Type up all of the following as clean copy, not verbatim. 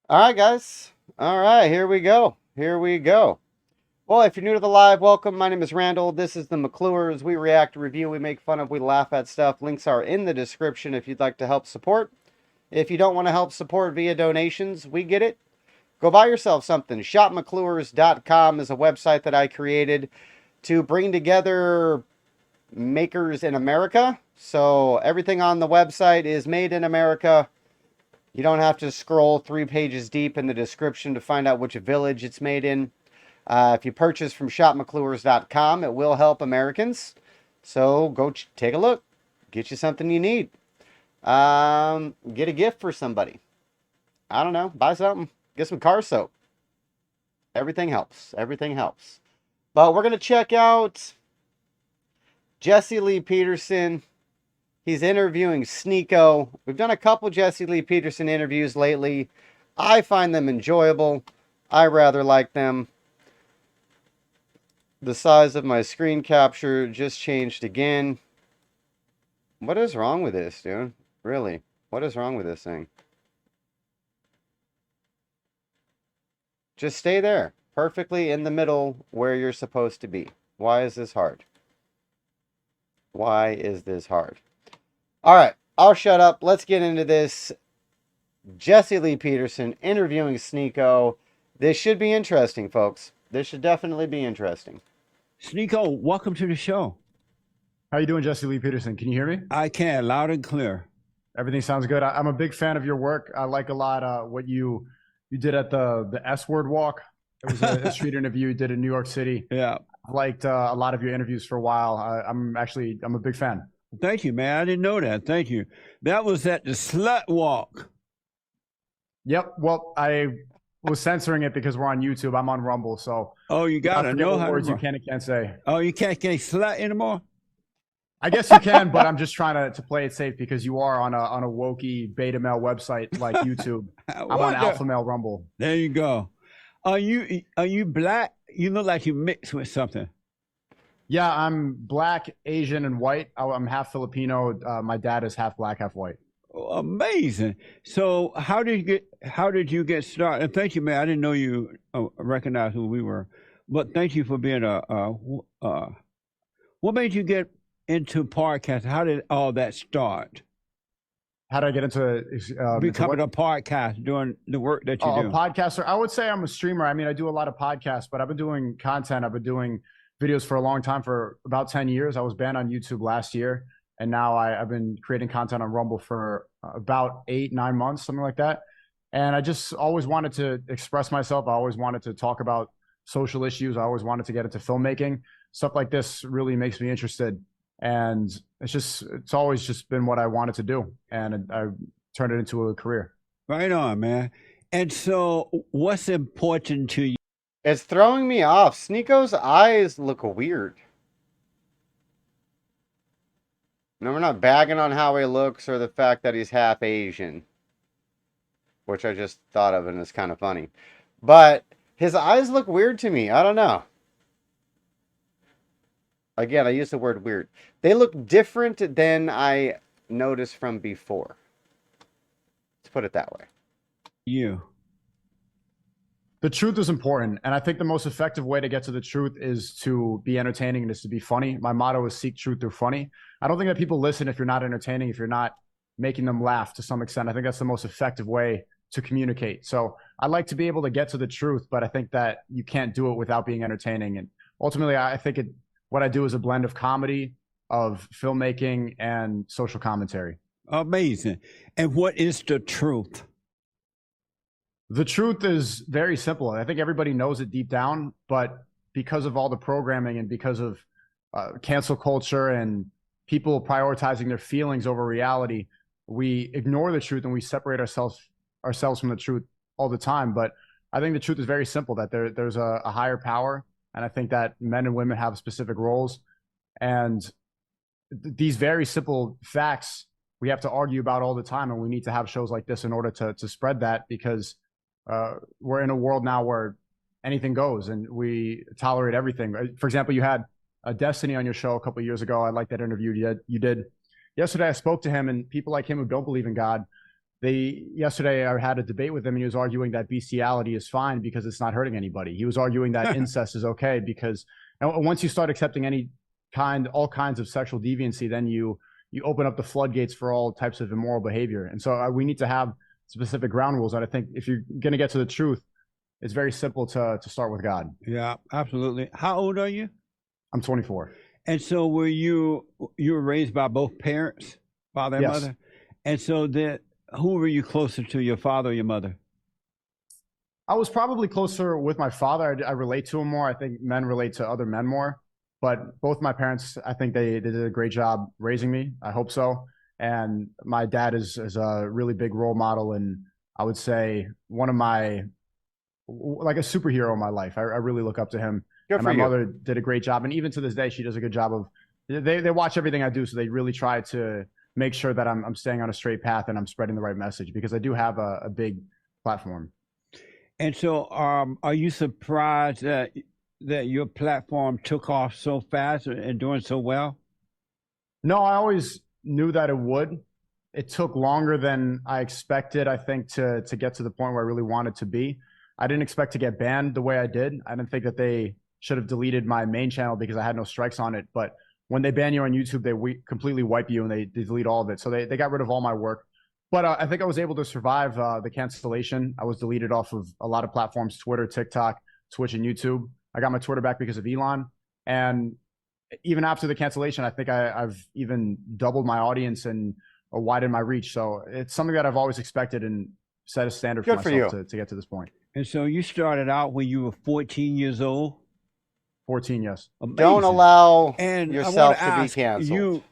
All right, guys. All right, here we go. Here we go. Well, if you're new to the live, welcome. My name is Randall. This is the McClures. We react, review, we make fun of, we laugh at stuff. Links are in the description if you'd like to help support. If you don't want to help support via donations, we get it. Go buy yourself something. ShopMcClures.com is a website that I created to bring together makers in America. So everything on the website is made in America. You don't have to scroll 3 pages deep in the description to find out which village it's made in. If you purchase from shopmcclures.com, it will help Americans. So go take a look. Get you something you need. Get a gift for somebody. I don't know. Buy something. Get some car soap. Everything helps. Everything helps. But we're going to check out Jesse Lee Peterson. He's interviewing Sneako. We've done a couple Jesse Lee Peterson interviews lately. I find them enjoyable. I rather like them. The size of my screen capture just changed again. What is wrong with this, dude? Really? What is wrong with this thing? Just stay there. Perfectly in the middle where you're supposed to be. Why is this hard? Why is this hard? All right, I'll shut up. Let's get into this. Jesse Lee Peterson interviewing Sneako. This should be interesting, folks. This should definitely be interesting. Sneako, welcome to the show. How you doing, Jesse Lee Peterson? Can you hear me? I can, loud and clear. Everything sounds good. I'm a big fan of your work. I like a lot what you did at the S Word Walk. It was a street interview you did in New York City. Yeah. I've liked a lot of your interviews for a while. I'm a big fan. Thank you, man. I didn't know that. Thank you. That was at the Slut Walk. Yep. Well, I was censoring it because we're on YouTube. I'm on Rumble, so Oh, you gotta know how words to. you can and can't say. Oh, you can't say slut anymore. I guess you can, but I'm just trying to play it safe because you are on a wokey beta male website like YouTube. I'm on Alpha Male Rumble. There you go. Are you black? You look like you mixed with something. Yeah, I'm black, Asian, and white. I'm half Filipino. My dad is half black, half white. Oh, amazing. So how did you get started? And thank you, man. I didn't know you recognized who we were, but thank you for being what made you get into podcast? How did all that start? How did I get into Becoming a podcast, doing the work that you do. A podcaster? I would say I'm a streamer. I mean, I do a lot of podcasts, but I've been doing content. I've been doing videos for a long time, for about 10 years. I was banned on YouTube last year, and now I've been creating content on Rumble for about 8-9 months, something like that. And I just always wanted to express myself. I always wanted to talk about social issues. I always wanted to get into filmmaking. Stuff like this really makes me interested. And it's always just been what I wanted to do. And I turned it into a career. Right on, man. And so what's important to you? It's throwing me off. Sneako's eyes look weird. No, we're not bagging on how he looks or the fact that he's half Asian, which I just thought of and it's kind of funny. But his eyes look weird to me. I don't know. Again, I use the word weird. They look different than I noticed from before. Let's put it that way. You. The truth is important. And I think the most effective way to get to the truth is to be entertaining and is to be funny. My motto is seek truth through funny. I don't think that people listen if you're not entertaining, if you're not making them laugh to some extent. I think that's the most effective way to communicate. So I like to be able to get to the truth, but I think that you can't do it without being entertaining. And ultimately, I think what I do is a blend of comedy, of filmmaking, and social commentary. Amazing. And what is the truth? The truth is very simple. I think everybody knows it deep down, but because of all the programming and because of cancel culture and people prioritizing their feelings over reality, we ignore the truth and we separate ourselves from the truth all the time. But I think the truth is very simple, that there's a higher power. And I think that men and women have specific roles. And these very simple facts we have to argue about all the time. And we need to have shows like this in order to spread that, because we're in a world now where anything goes and we tolerate everything. For example, you had Destiny on your show a couple of years ago. I like that interview you did. Yesterday, I spoke to him, and people like him who don't believe in God Yesterday I had a debate with him, and he was arguing that bestiality is fine because it's not hurting anybody. He was arguing that incest is okay because once you start accepting all kinds of sexual deviancy, then you open up the floodgates for all types of immoral behavior. And so we need to have specific ground rules. And I think if you're going to get to the truth, it's very simple to start with God. Yeah, absolutely. How old are you? I'm 24. And so you were raised by both parents, father and Yes. mother? And so then who were you closer to, your father or your mother? I was probably closer with my father. I relate to him more. I think men relate to other men more. But both my parents, I think they did a great job raising me. I hope so. And my dad is a really big role model, and I would say one of my, like, a superhero in my life. I really look up to him. Good And for my you. mother did a great job. And even to this day, she does a good job of, they watch everything I do. So they really try to make sure that I'm staying on a straight path and I'm spreading the right message, because I do have a big platform. And so are you surprised that your platform took off so fast and doing so well? No, I always knew that it would. It took longer than I expected, I think, to get to the point where I really wanted to be. I didn't expect to get banned the way I did. I didn't think that they should have deleted my main channel because I had no strikes on it. But when they ban you on YouTube, they completely wipe you and they delete all of it. So they got rid of all my work. But I think I was able to survive the cancellation. I was deleted off of a lot of platforms: Twitter, TikTok, Twitch, and YouTube. I got my Twitter back because of Elon. And even after the cancellation, I think I've even doubled my audience and widened my reach. So it's something that I've always expected and set a standard for Good for myself to get to this point. And so you started out when you were 14 years old? 14, yes. Don't Amazing. allow And yourself I to wanna be ask canceled. you,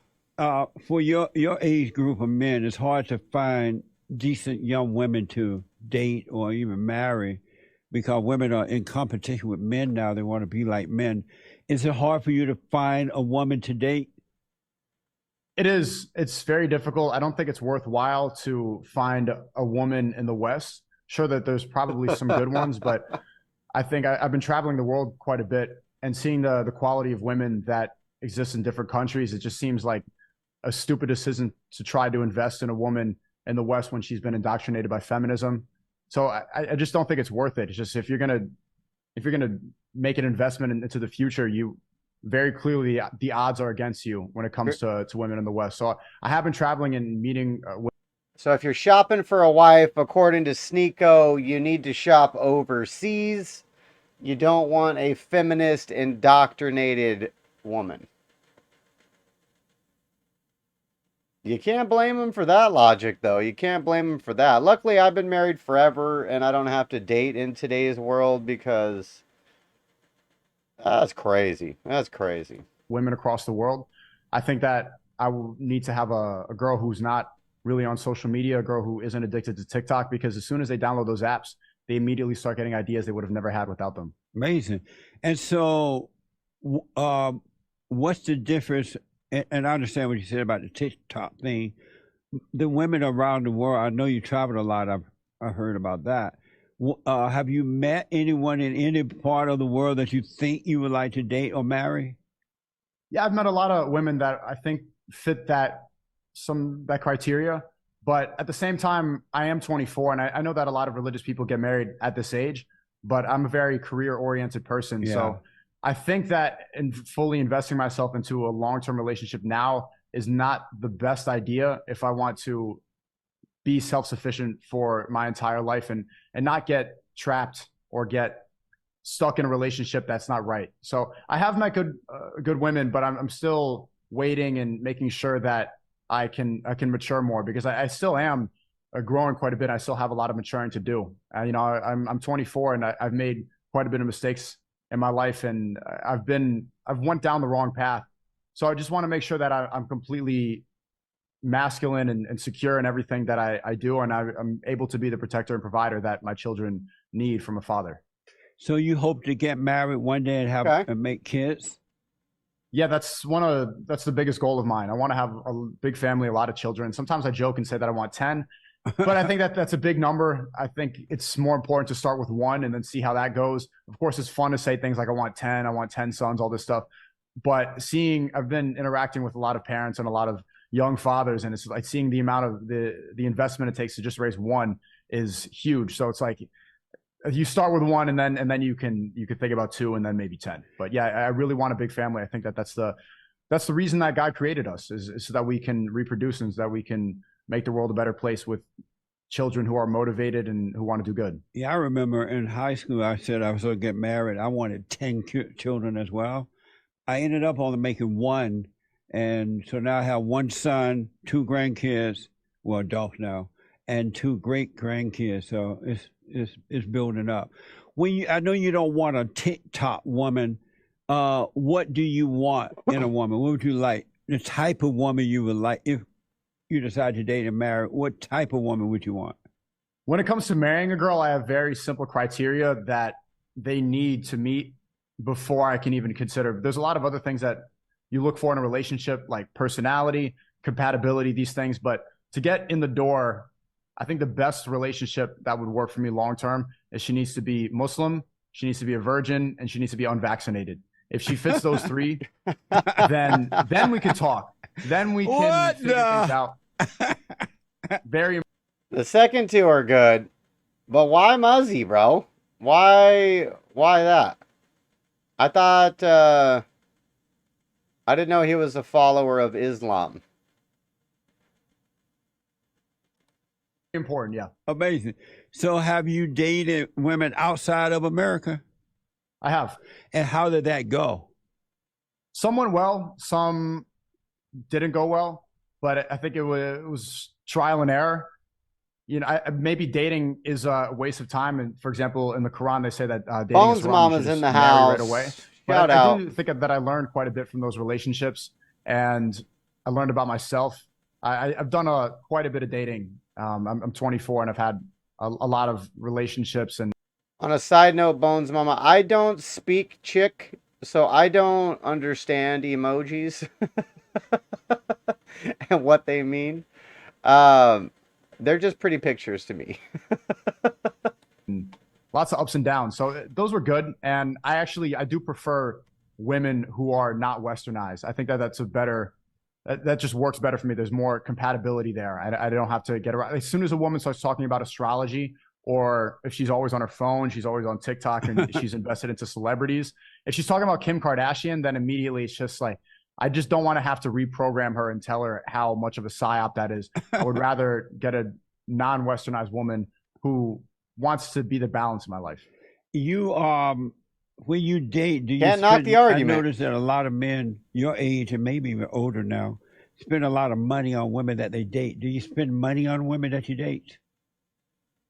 for your age group of men, it's hard to find decent young women to date or even marry because women are in competition with men now. They want to be like men. Is it hard for you to find a woman to date? It is. It's very difficult. I don't think it's worthwhile to find a woman in the West. Sure that there's probably some good ones, but I think I've been traveling the world quite a bit and seeing the quality of women that exist in different countries. It just seems like a stupid decision to try to invest in a woman in the West when she's been indoctrinated by feminism. So I just don't think it's worth it. It's just, if you're gonna make an investment into the future, you very clearly, the odds are against you when it comes to women in the West. So I have been traveling and meeting So if you're shopping for a wife, according to Sneako, you need to shop overseas. You don't want a feminist, indoctrinated woman. You can't blame him for that logic, though. You can't blame him for that. Luckily, I've been married forever, and I don't have to date in today's world because that's crazy. That's crazy. women across the world. I think that I will need to have a girl who's not really on social media, a girl who isn't addicted to TikTok, because as soon as they download those apps, they immediately start getting ideas they would have never had without them. Amazing. And so, what's the difference? And I understand what you said about the TikTok thing. The women around the world, I know you traveled a lot. I heard about that. Have you met anyone in any part of the world that you think you would like to date or marry? Yeah, I've met a lot of women that I think fit that criteria. But at the same time, I am 24, and I know that a lot of religious people get married at this age, but I'm a very career-oriented person. Yeah. So I think that in fully investing myself into a long-term relationship now is not the best idea if I want to be self-sufficient for my entire life and not get trapped or get stuck in a relationship that's not right. So I have met good women, but I'm still waiting and making sure that I can mature more, because I still am growing quite a bit. I still have a lot of maturing to do. I'm 24 and I've made quite a bit of mistakes in my life, and I've went down the wrong path. So I just want to make sure that I'm completely masculine and secure in everything that I do, and I'm able to be the protector and provider that my children need from a father. So you hope to get married one day and have and make kids? Yeah, that's the biggest goal of mine. I want to have a big family, a lot of children. Sometimes I joke and say that I want 10, but I think that that's a big number. I think it's more important to start with one and then see how that goes. Of course, it's fun to say things like I want 10 sons, all this stuff. But I've been interacting with a lot of parents and a lot of young fathers, and it's like seeing the amount of the investment it takes to just raise one is huge. So it's like you start with one, and then you can think about two, and then maybe 10. But yeah, I really want a big family. I think that's the reason that God created us, is so that we can reproduce and so that we can make the world a better place with children who are motivated and who want to do good. Yeah, I remember in high school, I said I was going to get married. I wanted 10 children as well. I ended up only making one. And so now I have one son, 2 grandkids, well, adults now, and 2 great grandkids. So it's building up. I know you don't want a TikTok woman. What do you want in a woman? What would you like? The type of woman you would like if you decide to date and marry. What type of woman would you want? When it comes to marrying a girl, I have very simple criteria that they need to meet before I can even consider. There's a lot of other things that you look for in a relationship, like personality, compatibility, these things. But to get in the door, I think the best relationship that would work for me long term is she needs to be Muslim, she needs to be a virgin, and she needs to be unvaccinated. If she fits those 3, then we can talk. Then we can figure things out. Very. The second 2 are good, but why Muzzy, bro? Why that? I thought I didn't know he was a follower of Islam. Important, yeah. Amazing. So have you dated women outside of America? I have. And how did that go? Some went well, some didn't go well, but I think it was trial and error. You know, maybe dating is a waste of time. And for example, in the Quran, they say that dating Bones is wrong. Mama's in the house. Right away. Shout But out. I do think that I learned quite a bit from those relationships, and I learned about myself. I've done quite a bit of dating. I'm 24 and I've had a lot of relationships. And On a side note, Bones Mama, I don't speak chick, so I don't understand emojis and what they mean. They're just pretty pictures to me. lots of ups and downs. So those were good. And I do prefer women who are not westernized. I think that's a better, that just works better for me. There's more compatibility there. I don't have to get around. As soon as a woman starts talking about astrology, or if she's always on her phone, she's always on TikTok, and she's invested into celebrities. If she's talking about Kim Kardashian, then immediately it's just like, I just don't want to have to reprogram her and tell her how much of a psyop that is. I would rather get a non-westernized woman who wants to be the balance in my life. You when you date, do you Can't knock the argument. I noticed that a lot of men your age and maybe even older now spend a lot of money on women that they date. Do you spend money on women that you date?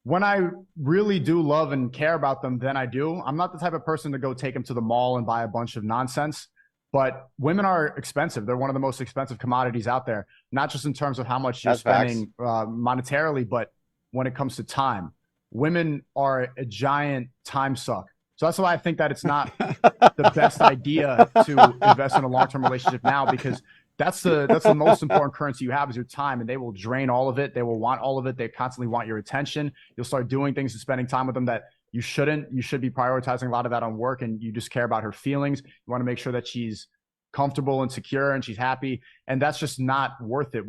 When I really do love and care about them, then I do. I'm not the type of person to go take them to the mall and buy a bunch of nonsense. But women are expensive. They're one of the most expensive commodities out there, not just in terms of how much you're spending monetarily, but when it comes to time. Women are a giant time suck. So that's why I think that it's not the best idea to invest in a long-term relationship now, because that's the most important currency you have is your time, and they will drain all of it. They will want all of it. They constantly want your attention. You'll start doing things and spending time with them that you shouldn't. You should be prioritizing a lot of that on work, and you just care about her feelings. You want to make sure that she's comfortable and secure and she's happy, and that's just not worth it.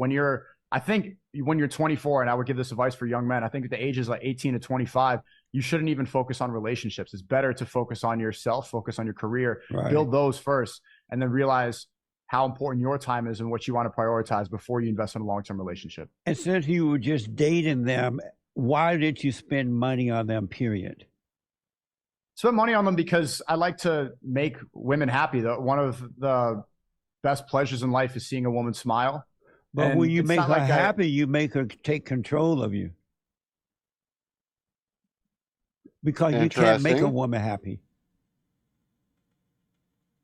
I think when you're 24, and I would give this advice for young men, I think at the ages like 18 to 25, you shouldn't even focus on relationships. It's better to focus on yourself, focus on your career, build those first, and then realize how important your time is and what you want to prioritize before you invest in a long-term relationship. And since you were just dating them, why did you spend money on them, period? Spend money on them because I like to make women happy. One of the best pleasures in life is seeing a woman smile. But when you make her happy, you make her take control of you. Because you can't make a woman happy.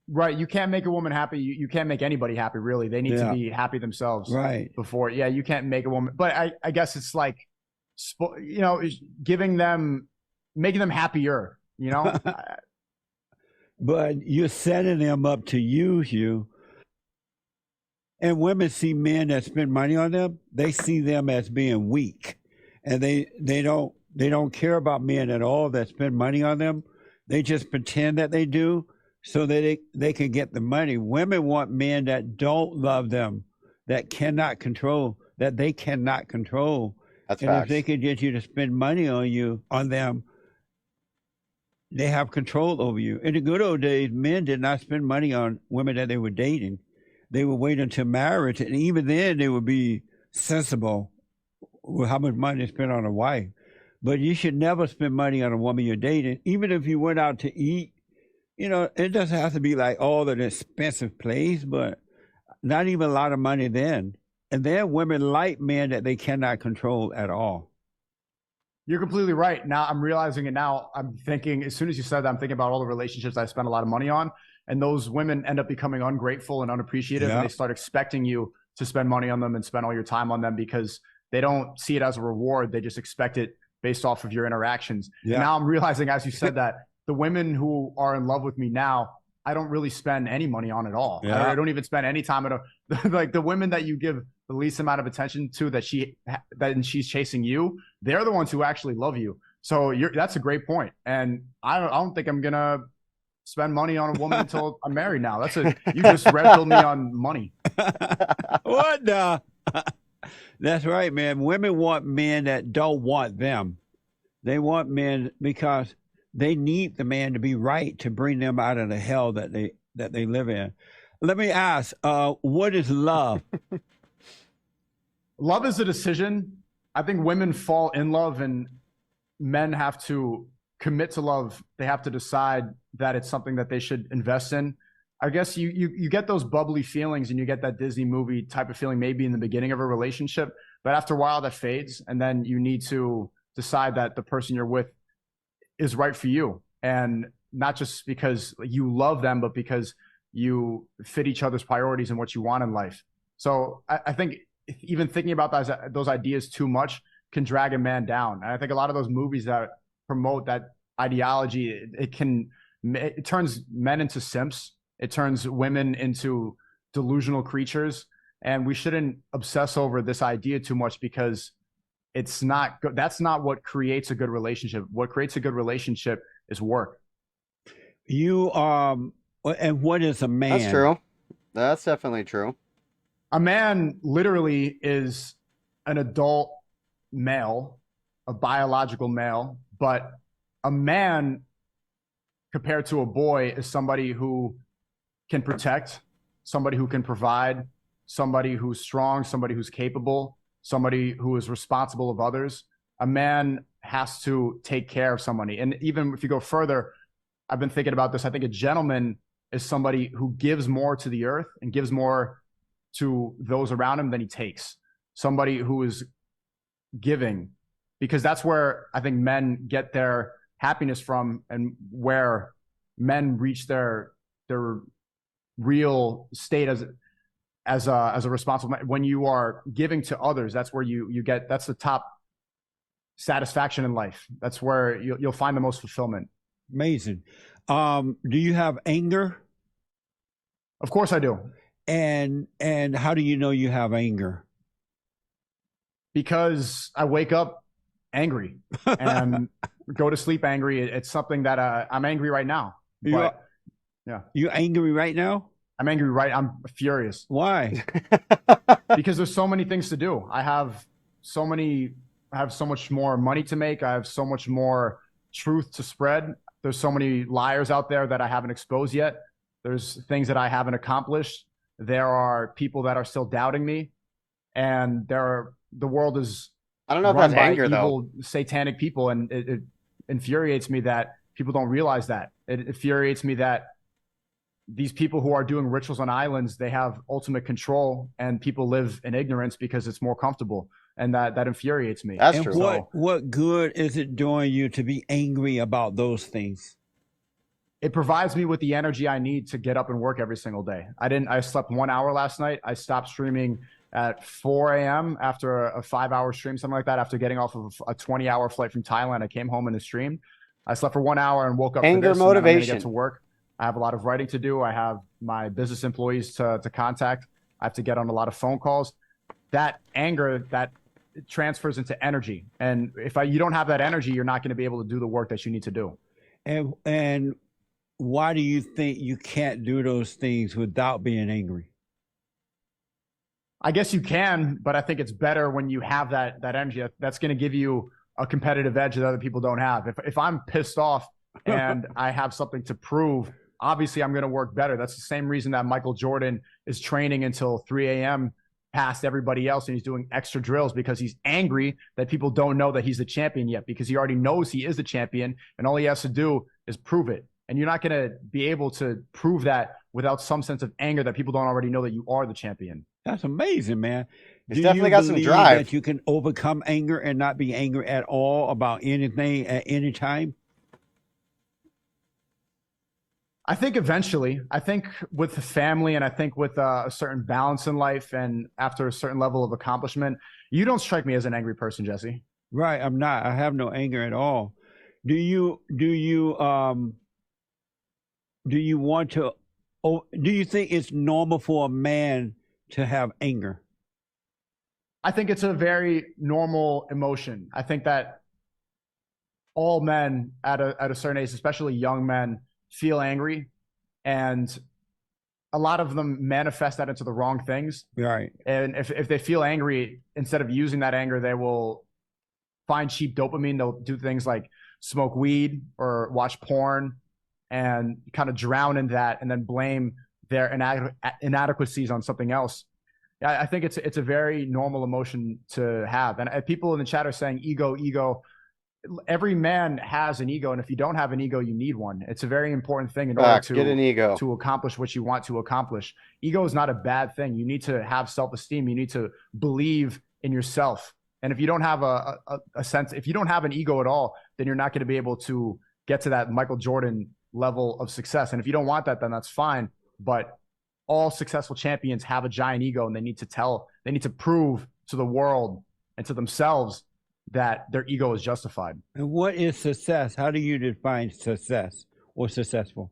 Right. You can't make a woman happy. You can't make anybody happy, really. They need to be happy themselves. Right. Before. Yeah, you can't make a woman. But I guess it's like, making them happier, But you're setting them up to use you. And women see men that spend money on them, they see them as being weak. And they don't care about men at all that spend money on them. They just pretend that they do so that they can get the money. Women want men that don't love them, that they cannot control. That's And if facts. they could get you to spend money on them, they have control over you. In the good old days, men did not spend money on women that they were dating. They would wait until marriage, and even then they would be sensible with how much money they spend on a wife. But you should never spend money on a woman you're dating, even if you went out to eat. It doesn't have to be like all an expensive place, but not even a lot of money then. And then women like men that they cannot control at all. You're completely right. Now I'm realizing it now. I'm thinking, as soon as you said that, I'm thinking about all the relationships I spent a lot of money on. And those women end up becoming ungrateful and unappreciative. Yeah. And they start expecting you to spend money on them and spend all your time on them because they don't see it as a reward. They just expect it based off of your interactions. Yeah. And now I'm realizing, as you said that, the women who are in love with me now, I don't really spend any money on at all. Yeah. I don't even spend any time at like the women that you give the least amount of attention to that she's chasing you, they're the ones who actually love you. So that's a great point. And I don't think I'm gonna spend money on a woman until I'm married now. You just red pilled me on money. What the? That's right, man. Women want men that don't want them. They want men because they need the man to be right to bring them out of the hell that they live in. Let me ask, what is love? Love is a decision. I think women fall in love and men have to commit to love. They have to decide that it's something that they should invest in. I guess you get those bubbly feelings and you get that Disney movie type of feeling maybe in the beginning of a relationship, but after a while that fades, and then you need to decide that the person you're with is right for you, and not just because you love them, but because you fit each other's priorities and what you want in life. So I think even thinking about those ideas too much can drag a man down. And I think a lot of those movies that promote that ideology, it turns men into simps. It turns women into delusional creatures. And we shouldn't obsess over this idea too much because that's not what creates a good relationship. What creates a good relationship is work. And what is a man? That's true. That's definitely true. A man literally is an adult male, a biological male, but a man compared to a boy is somebody who can protect, somebody who can provide, somebody who's strong, somebody who's capable, somebody who is responsible of others. A man has to take care of somebody. And even if you go further, I've been thinking about this. I think a gentleman is somebody who gives more to the earth and gives more to those around him than he takes. Somebody who is giving, because that's where I think men get their happiness from, and where men reach their real state as a responsible man. When you are giving to others, that's where that's the top satisfaction in life. That's where you'll find the most fulfillment. Amazing. Do you have anger? Of course I do. And how do you know you have anger? Because I wake up angry and go to sleep angry. It's something that I'm angry right now. Yeah. You angry right now? I'm angry I'm furious. Why? Because there's so many things to do. I have so much more money to make. I have so much more truth to spread. There's so many liars out there that I haven't exposed yet. There's things that I haven't accomplished. There are people that are still doubting me, and the world is I don't know if run that's by anger evil, though. satanic people, and it infuriates me that people don't realize that. It infuriates me that these people who are doing rituals on islands, they have ultimate control, and people live in ignorance because it's more comfortable, and that infuriates me. That's and true. What good is it doing you to be angry about those things? It provides me with the energy I need to get up and work every single day. I slept 1 hour last night. I stopped streaming at 4 a.m. after a 5-hour stream, something like that. After getting off of a 20-hour flight from Thailand, I came home and streamed. I slept for 1 hour and woke up Anger for this, motivation. And then I'm gonna get to work. I have a lot of writing to do. I have my business employees to contact. I have to get on a lot of phone calls. That anger, that transfers into energy. And if you don't have that energy, you're not going to be able to do the work that you need to do. And why do you think you can't do those things without being angry? I guess you can, but I think it's better when you have that energy. That's going to give you a competitive edge that other people don't have. If I'm pissed off and I have something to prove, obviously I'm going to work better. That's the same reason that Michael Jordan is training until 3 a.m. past everybody else, and he's doing extra drills because he's angry that people don't know that he's the champion yet, because he already knows he is the champion, and all he has to do is prove it. And you're not going to be able to prove that without some sense of anger that people don't already know that you are the champion. That's amazing, man. He's Do definitely you got some believe drive. that you can overcome anger and not be angry at all about anything at any time? I think eventually, I think with the family, and I think with a certain balance in life, and after a certain level of accomplishment, you don't strike me as an angry person, Jesse. Right, I'm not. I have no anger at all. Do you want to? Oh, do you think it's normal for a man to have anger? I think it's a very normal emotion. I think that all men at a certain age, especially young men, feel angry, and a lot of them manifest that into the wrong things. Right. And if they feel angry, instead of using that anger, they will find cheap dopamine. They'll do things like smoke weed or watch porn and kind of drown in that, and then blame their inadequacies on something else. I think it's a very normal emotion to have. And people in the chat are saying ego, ego. Every man has an ego, and if you don't have an ego, you need one. It's a very important thing in order Get an ego. to accomplish what you want to accomplish. Ego is not a bad thing. You need to have self-esteem. You need to believe in yourself. And if you don't have a sense, if you don't have an ego at all, then you're not going to be able to get to that Michael Jordan level of success. And if you don't want that, then that's fine. But all successful champions have a giant ego, and they need to prove to the world and to themselves that their ego is justified. And what is success? How do you define success or successful?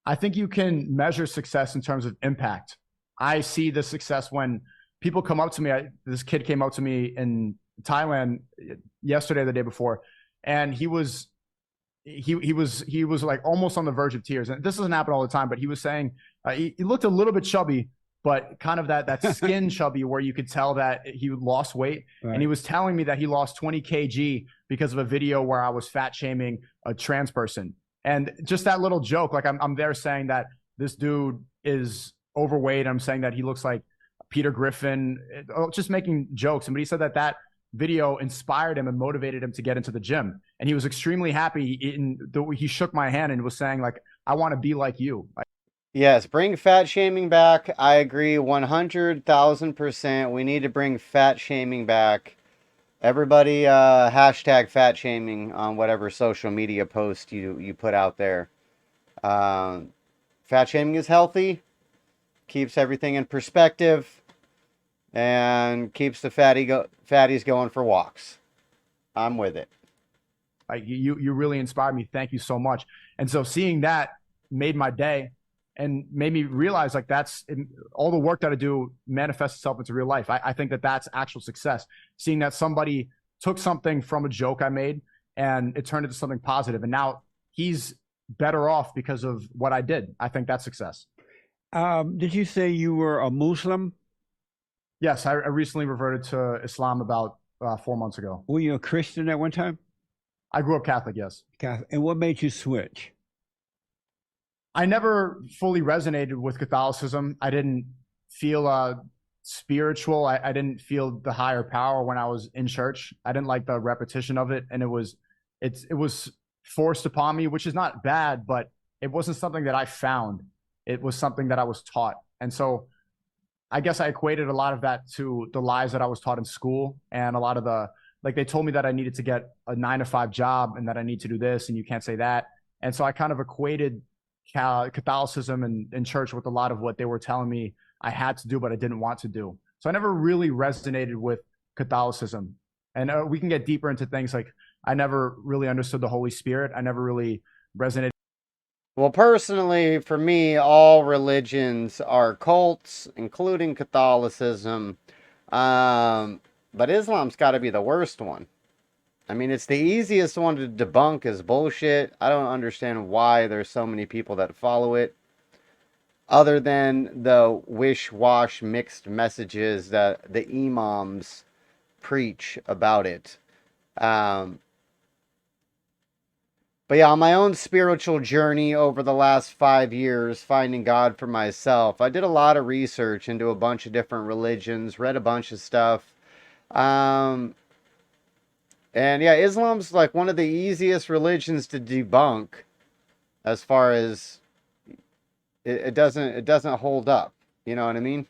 I think you can measure success in terms of impact. I see the success when people come up to me. This kid came up to me in Thailand yesterday, the day before, and he was like almost on the verge of tears. And this doesn't happen all the time, but he was saying he looked a little bit chubby, but kind of that skin chubby where you could tell that he lost weight. Right. And he was telling me that he lost 20 kg because of a video where I was fat shaming a trans person. And just that little joke, like I'm there saying that this dude is overweight. I'm saying that he looks like Peter Griffin, just making jokes. But he said that video inspired him and motivated him to get into the gym. And he was extremely happy. He shook my hand and was saying, like, I want to be like you. Yes, bring fat shaming back. I agree 100,000%. We need to bring fat shaming back. Everybody hashtag fat shaming on whatever social media post you put out there. Fat shaming is healthy, keeps everything in perspective, and keeps the fatties going for walks. I'm with it. You really inspired me. Thank you so much. And so seeing that made my day and made me realize, like, all the work that I do manifests itself into real life. I think that that's actual success. Seeing that somebody took something from a joke I made and it turned into something positive, and now he's better off because of what I did. I think that's success. Did you say you were a Muslim? Yes, I recently reverted to Islam about 4 months ago. Were you a Christian at one time? I grew up Catholic, yes. Catholic. And what made you switch? I never fully resonated with Catholicism. I didn't feel spiritual. I didn't feel the higher power when I was in church. I didn't like the repetition of it, and it was forced upon me, which is not bad, but it wasn't something that I found. It was something that I was taught. And so I guess I equated a lot of that to the lies that I was taught in school, and a lot of they told me that I needed to get a 9-to-5 job and that I need to do this and you can't say that. And so I kind of equated Catholicism and church with a lot of what they were telling me I had to do, but I didn't want to do. So I never really resonated with Catholicism. And we can get deeper into things like I never really understood the Holy Spirit. I never really resonated. Well, personally, for me, all religions are cults, including Catholicism. But Islam's got to be the worst one. I mean, it's the easiest one to debunk as bullshit. I don't understand why there's so many people that follow it. other than the wish-wash mixed messages that the imams preach about it. Um, but yeah, on my own spiritual journey over the last 5 years, finding God for myself, I did a lot of research into a bunch of different religions, read a bunch of stuff. Um, and yeah, Islam's like one of the easiest religions to debunk as far as it doesn't hold up. You know what I mean?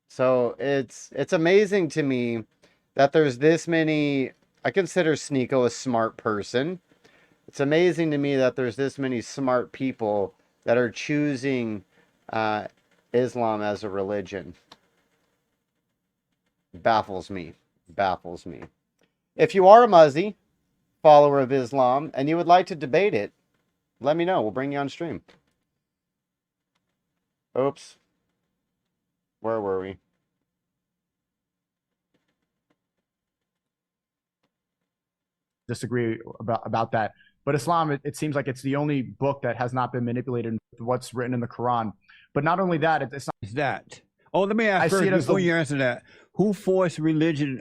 So it's amazing to me that there's this many. I consider Sneako a smart person. It's amazing to me that there's this many smart people that are choosing uh, Islam as a religion. Baffles me. Baffles me. If you are a Muzzy, follower of Islam, and you would like to debate it, let me know. We'll bring you on stream. Oops. Where were we? Disagree about that. But Islam, it seems like it's the only book that has not been manipulated with what's written in the Quran. But not only that, it's not. Is that? Oh, let me ask first before you answer that. Who forced religion,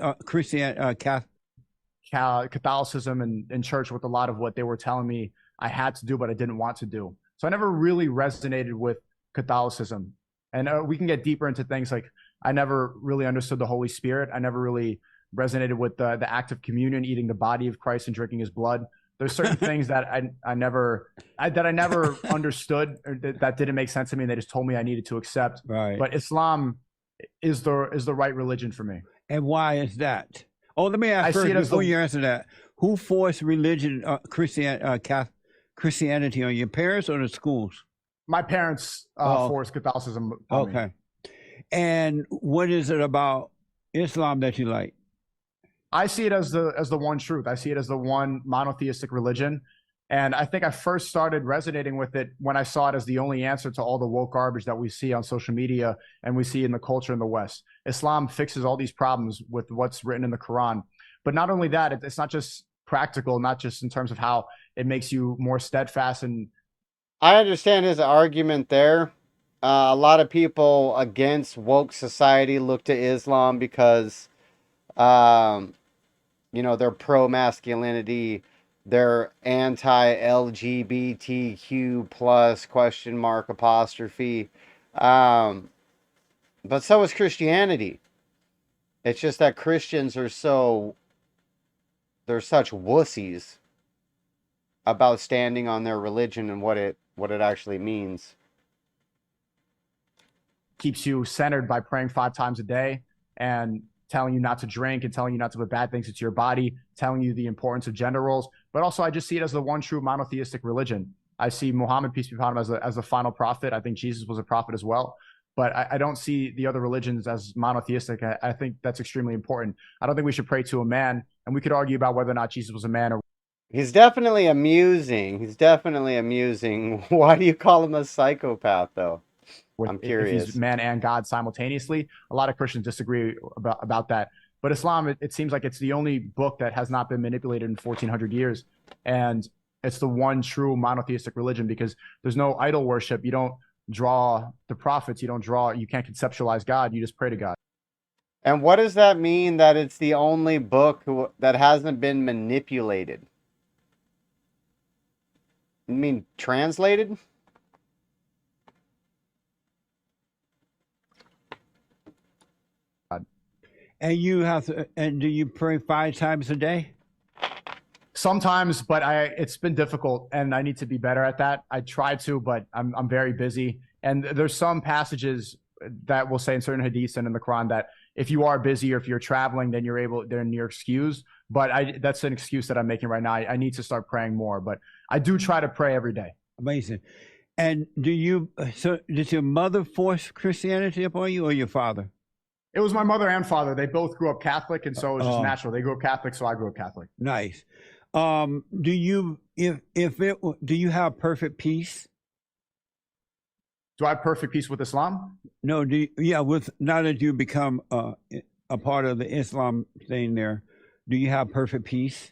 Catholicism and church with a lot of what they were telling me I had to do, but I didn't want to do. So I never really resonated with Catholicism. And we can get deeper into things like I never really understood the Holy Spirit. I never really resonated with the act of communion, eating the body of Christ and drinking his blood. There's certain things that I never understood, or that didn't make sense to me. And they just told me I needed to accept. Right. But Islam is the right religion for me. And why is that? Oh, let me ask first before you answer that. Who forced religion, Christianity on your parents or the schools? My parents forced Catholicism on me. And what is it about Islam that you like? I see it as the one truth. I see it as the one monotheistic religion. And I think I first started resonating with it when I saw it as the only answer to all the woke garbage that we see on social media and we see in the culture in the West. Islam fixes all these problems with what's written in the Quran. But not only that, it's not just practical, not just in terms of how it makes you more steadfast. And I understand his argument there. A lot of people against woke society look to Islam because they're pro-masculinity, they're anti-LGBTQ plus question mark apostrophe. But so is Christianity. It's just that Christians they're such wussies about standing on their religion and what it actually means. Keeps you centered by praying 5 times a day and telling you not to drink and telling you not to put bad things into your body, telling you the importance of gender roles. But also, I just see it as the one true monotheistic religion. I see Muhammad, peace be upon him, as the final prophet. I think Jesus was a prophet as well. But I don't see the other religions as monotheistic. I think that's extremely important. I don't think we should pray to a man. And we could argue about whether or not Jesus was a man or. He's definitely amusing. Why do you call him a psychopath, though? I'm curious. If he's man and God simultaneously. A lot of Christians disagree about that. But Islam, it seems like it's the only book that has not been manipulated in 1400 years. And it's the one true monotheistic religion because there's no idol worship. You don't draw the prophets. You can't conceptualize God. You just pray to God. And what does that mean that it's the only book that hasn't been manipulated? You mean translated? And do you pray 5 times a day? Sometimes, but it's been difficult and I need to be better at that. I try to, but I'm very busy. And there's some passages that will say in certain hadiths and in the Quran that if you are busy or if you're traveling, then you're excused. But that's an excuse that I'm making right now. I need to start praying more, but I do try to pray every day. Amazing. And did your mother force Christianity upon you or your father? It was my mother and father. They both grew up Catholic, and so it was just natural. They grew up Catholic, so I grew up Catholic. Nice. Do you have perfect peace? Do I have perfect peace with Islam? No. Now that you become a part of the Islam thing there, do you have perfect peace?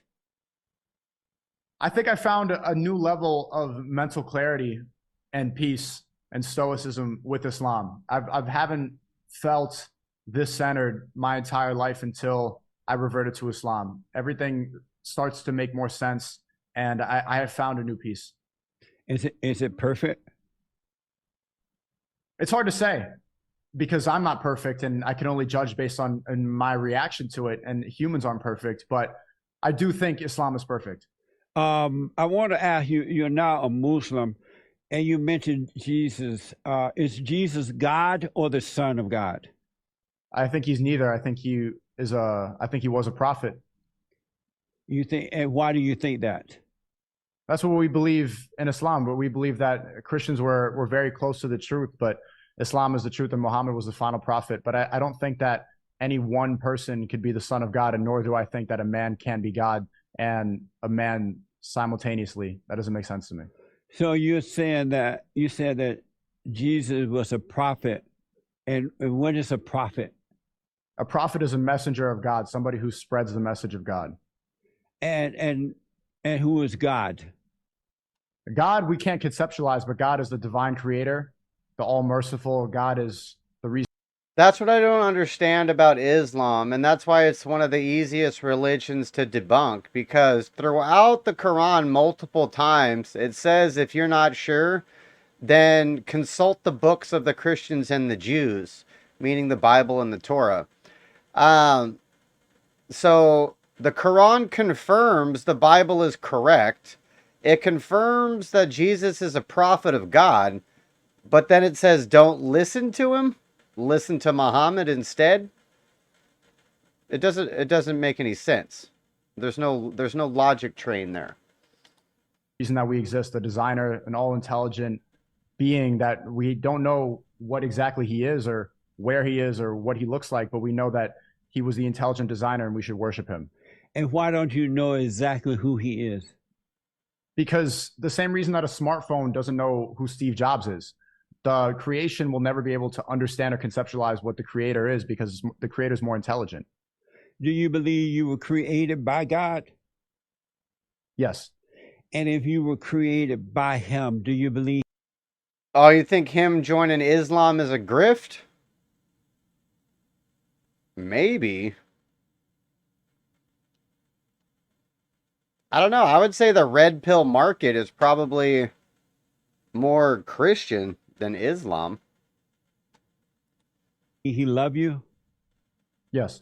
I think I found a new level of mental clarity and peace and stoicism with Islam. I haven't felt this centered my entire life until I reverted to Islam. Everything starts to make more sense, and I have found a new peace. Is it perfect? It's hard to say because I'm not perfect, and I can only judge based on my reaction to it. And humans aren't perfect, but I do think Islam is perfect. I want to ask you. You're now a Muslim, and you mentioned Jesus. Is Jesus God or the Son of God? I think he's neither. I think he is a. I think he was a prophet. You think, and why do you think that? That's what we believe in Islam. But we believe that Christians were very close to the truth, but Islam is the truth, and Muhammad was the final prophet. But I don't think that any one person could be the son of God, and nor do I think that a man can be God and a man simultaneously. That doesn't make sense to me. So you're saying that you said that Jesus was a prophet, and what is a prophet? A prophet is a messenger of God, somebody who spreads the message of God. And who is God? God, we can't conceptualize, but God is the divine creator, the all merciful. God is the reason. That's what I don't understand about Islam, and that's why it's one of the easiest religions to debunk, because throughout the Quran multiple times it says if you're not sure, then consult the books of the Christians and the Jews, meaning the Bible and the Torah. So the Quran confirms the Bible is correct. It confirms that Jesus is a prophet of God, but then it says don't listen to him. Listen to Muhammad instead. It doesn't make any sense. There's no logic train there. Reason that we exist, a designer, an all-intelligent being that we don't know what exactly he is or where he is or what he looks like, but we know that he was the intelligent designer and we should worship him. And why don't you know exactly who he is? Because the same reason that a smartphone doesn't know who Steve Jobs is. The creation will never be able to understand or conceptualize what the creator is because the creator is more intelligent. Do you believe you were created by God? Yes. And if you were created by him, do you believe? Oh, you think him joining Islam is a grift? Maybe. I don't know. I would say the red pill market is probably more Christian than Islam. He love you? Yes.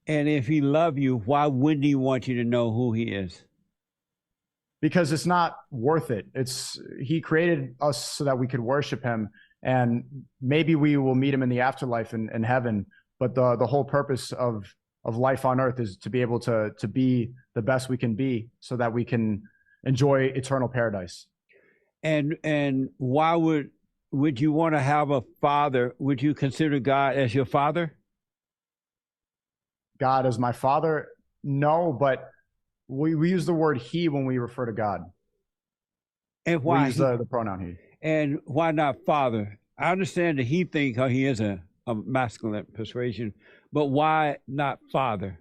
And if he love you, why wouldn't he want you to know who he is? Because it's not worth it. He created us so that we could worship him, and maybe we will meet him in the afterlife in heaven. But the whole purpose of life on earth is to be able to be the best we can be so that we can enjoy eternal paradise. And why would you want to have a father? Would you consider God as your father? God as my father? No, but we use the word he when we refer to God. And why we use the pronoun he. And why not father? I understand that he thinks he is a masculine persuasion, but why not father?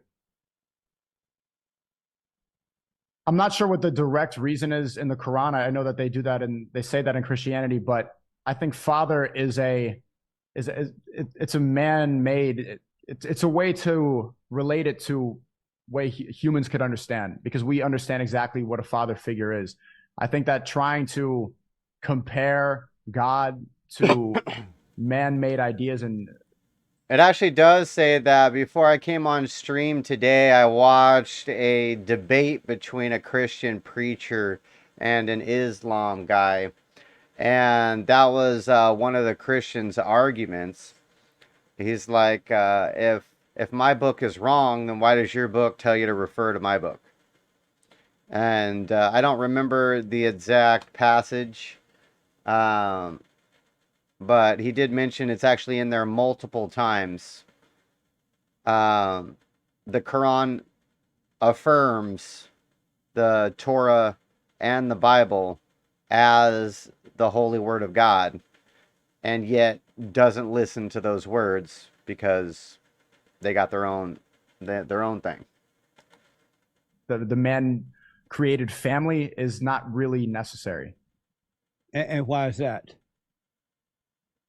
I'm not sure what the direct reason is in the Quran. I know that they do that and they say that in Christianity, but I think father it's a man-made. It's a way to relate it to way humans could understand, because we understand exactly what a father figure is. I think that trying to compare God to man-made ideas, and it actually does say that before I came on stream today, I watched a debate between a Christian preacher and an Islam guy. And that was one of the Christians' arguments. He's like, if my book is wrong, then why does your book tell you to refer to my book? And I don't remember the exact passage, but he did mention it's actually in there multiple times. The Quran affirms the Torah and the Bible as the holy word of God, and yet doesn't listen to those words because they got their own thing. The man created family is not really necessary. And why is that?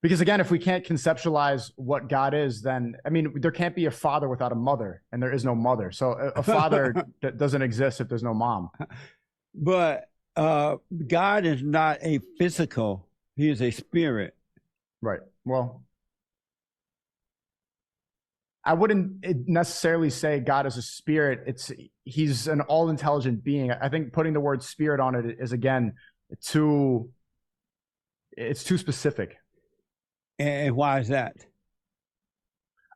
Because again, if we can't conceptualize what God is, then I mean, there can't be a father without a mother, and there is no mother. So a father that doesn't exist if there's no mom. But God is not a physical; He is a spirit. Right. Well, I wouldn't necessarily say God is a spirit. He's an all-intelligent being. I think putting the word spirit on it is again too. It's too specific. And why is that?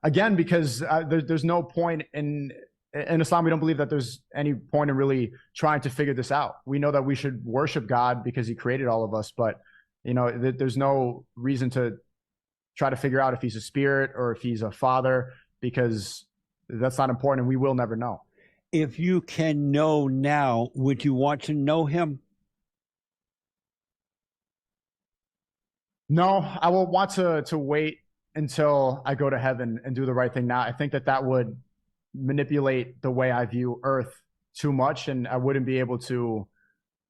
Again, because there's no point in Islam. We don't believe that there's any point in really trying to figure this out. We know that we should worship God because He created all of us, but there's no reason to try to figure out if He's a spirit or if He's a father, because that's not important, and we will never know. If you can know now, would you want to know Him? No, I will want to wait until I go to heaven and do the right thing now. I think that would manipulate the way I view Earth too much, and I wouldn't be able to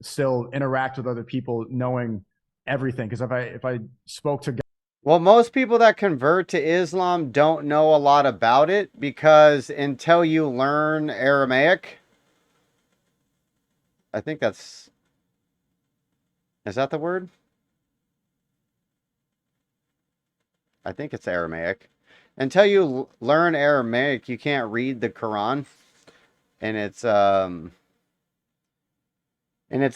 still interact with other people knowing everything. Because if I spoke to God, Well, most people that convert to Islam don't know a lot about it, because until you learn Aramaic, I think is that the word? I think it's Aramaic. Until you learn Aramaic, you can't read the Quran in its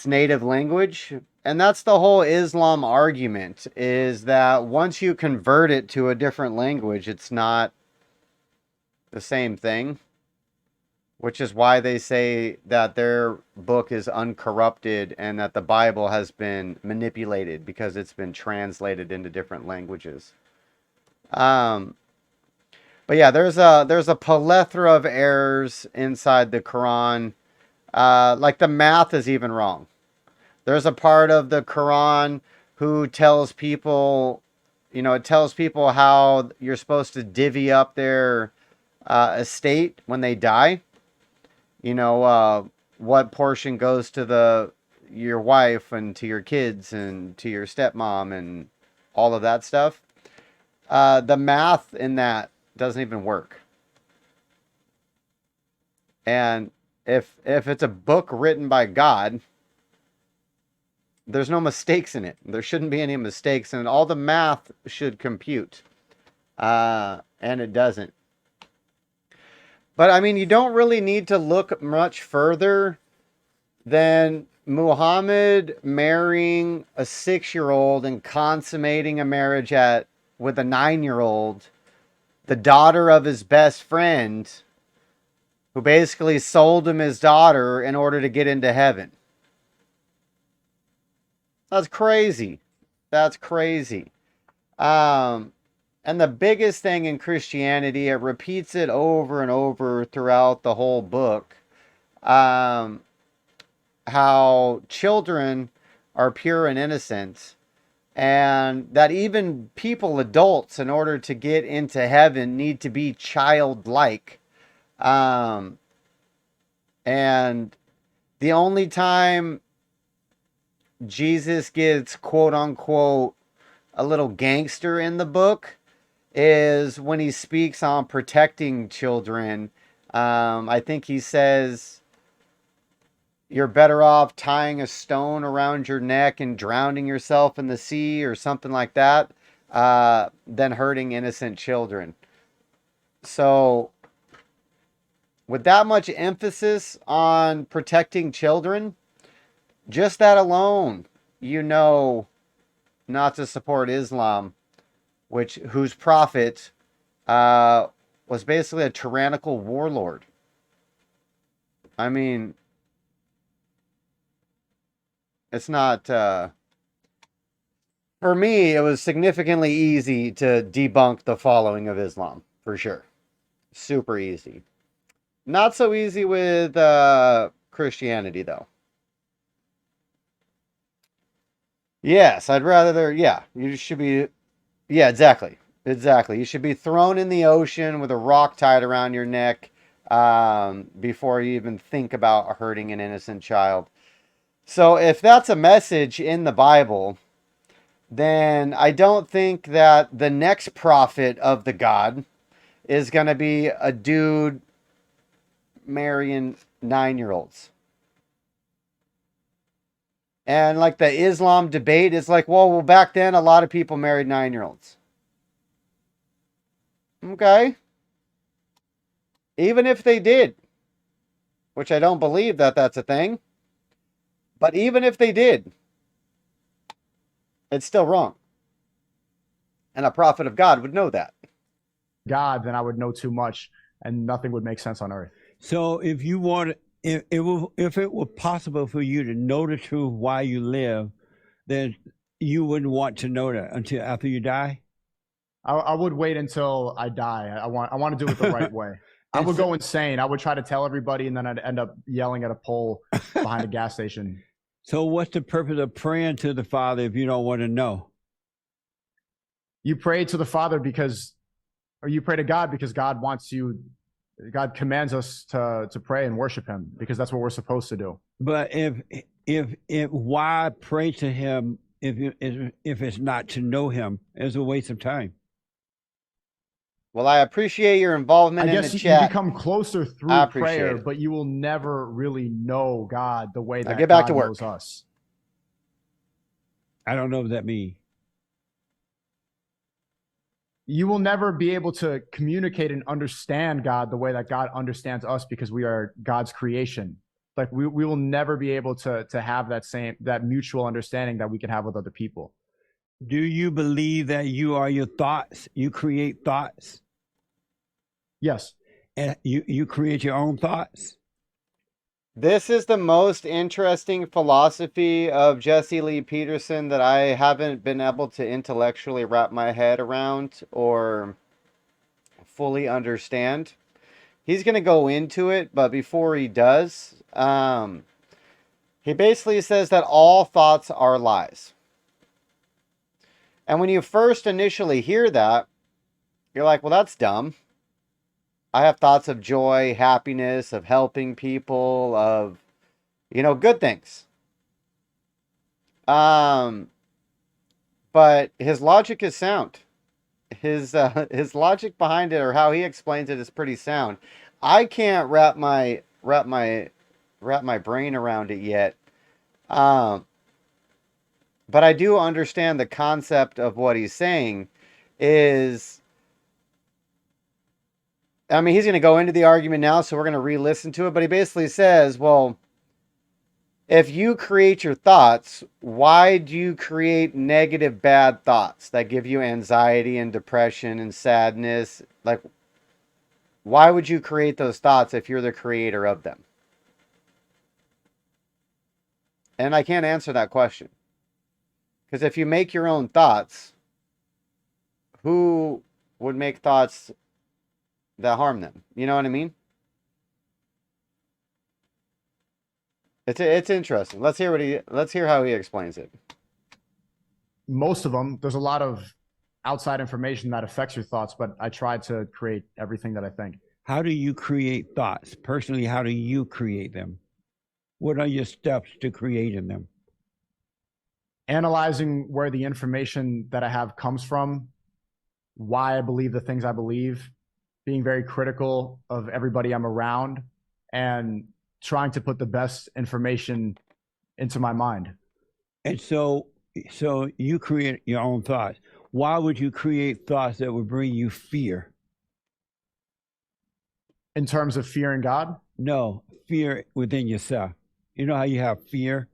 native language. And that's the whole Islam argument, is that once you convert it to a different language, it's not the same thing, which is why they say that their book is uncorrupted and that the Bible has been manipulated because it's been translated into different languages. But yeah, there's a plethora of errors inside the Quran. Like the math is even wrong. There's a part of the Quran who tells people, it tells people how you're supposed to divvy up their estate when they die. What portion goes to your wife and to your kids and to your stepmom and all of that stuff. The math in that doesn't even work. And if it's a book written by God, there's no mistakes in it. There shouldn't be any mistakes, and all the math should compute. And it doesn't. But I mean, you don't really need to look much further than Muhammad marrying a 6-year-old and consummating a marriage with a 9-year-old, the daughter of his best friend, who basically sold him his daughter in order to get into heaven. That's crazy. That's crazy. And the biggest thing in Christianity, it repeats it over and over throughout the whole book, how children are pure and innocent, and that even adults, in order to get into heaven, need to be childlike. And the only time Jesus gets quote unquote a little gangster in the book is when he speaks on protecting children. I think he says you're better off tying a stone around your neck and drowning yourself in the sea or something like that than hurting innocent children. So with that much emphasis on protecting children, just that alone, not to support Islam, whose prophet was basically a tyrannical warlord. I mean, it's not. For me, it was significantly easy to debunk the following of Islam, for sure. Super easy. Not so easy with Christianity, though. Yes, I'd rather. Yeah, you should be. Yeah, exactly. Exactly. You should be thrown in the ocean with a rock tied around your neck before you even think about hurting an innocent child. So if that's a message in the Bible, then I don't think that the next prophet of the God is going to be a dude marrying 9-year-olds. And like the Islam debate is like, well, back then a lot of people married 9-year-olds. Okay. Even if they did, which I don't believe that that's a thing, but even if they did, it's still wrong. And a prophet of God would know that. God, then I would know too much and nothing would make sense on earth. So if you want, if it were possible for you to know the truth while you live, then you wouldn't want to know that until after you die. I would wait until I die. I want to do it the right way. I would go insane. I would try to tell everybody, and then I'd end up yelling at a pole behind a gas station. So what's the purpose of praying to the Father if you don't want to know? You pray to the Father or you pray to God because God wants you. God commands us to pray and worship Him because that's what we're supposed to do. But if why pray to Him if it's not to know Him? It's a waste of time. Well, I appreciate your involvement I in guess the you chat. become closer through prayer, but you will never really know God the way that get back God to work. knows us. I don't know what that means. You will never be able to communicate and understand God the way that God understands us because we are God's creation. Like we will never be able to have that mutual understanding that we can have with other people. Do you believe that you are your thoughts? You create thoughts? Yes. And you create your own thoughts? This is the most interesting philosophy of Jesse Lee Peterson that I haven't been able to intellectually wrap my head around or fully understand. He's going to go into it, but before he does, he basically says that all thoughts are lies. And when you first initially hear that, you're like, well, that's dumb. I have thoughts of joy, happiness, of helping people, of, good things. But his logic is sound. His logic behind it, or how he explains it, is pretty sound. I can't wrap my brain around it yet. But I do understand the concept of what he's saying. He's going to go into the argument now, so we're going to re-listen to it. But he basically says, well, if you create your thoughts, why do you create negative, bad thoughts that give you anxiety and depression and sadness? Like, why would you create those thoughts if you're the creator of them? And I can't answer that question. Because if you make your own thoughts, who would make thoughts that harm them? You know what I mean? It's interesting. Let's hear how he explains it. Most of them, there's a lot of outside information that affects your thoughts, but I try to create everything that I think. How do you create thoughts? Personally, how do you create them? What are your steps to creating them? Analyzing where the information that I have comes from, why I believe the things I believe, being very critical of everybody I'm around, and trying to put the best information into my mind. And so you create your own thoughts. Why would you create thoughts that would bring you fear? In terms of fearing God? No, fear within yourself. You know how you have fear?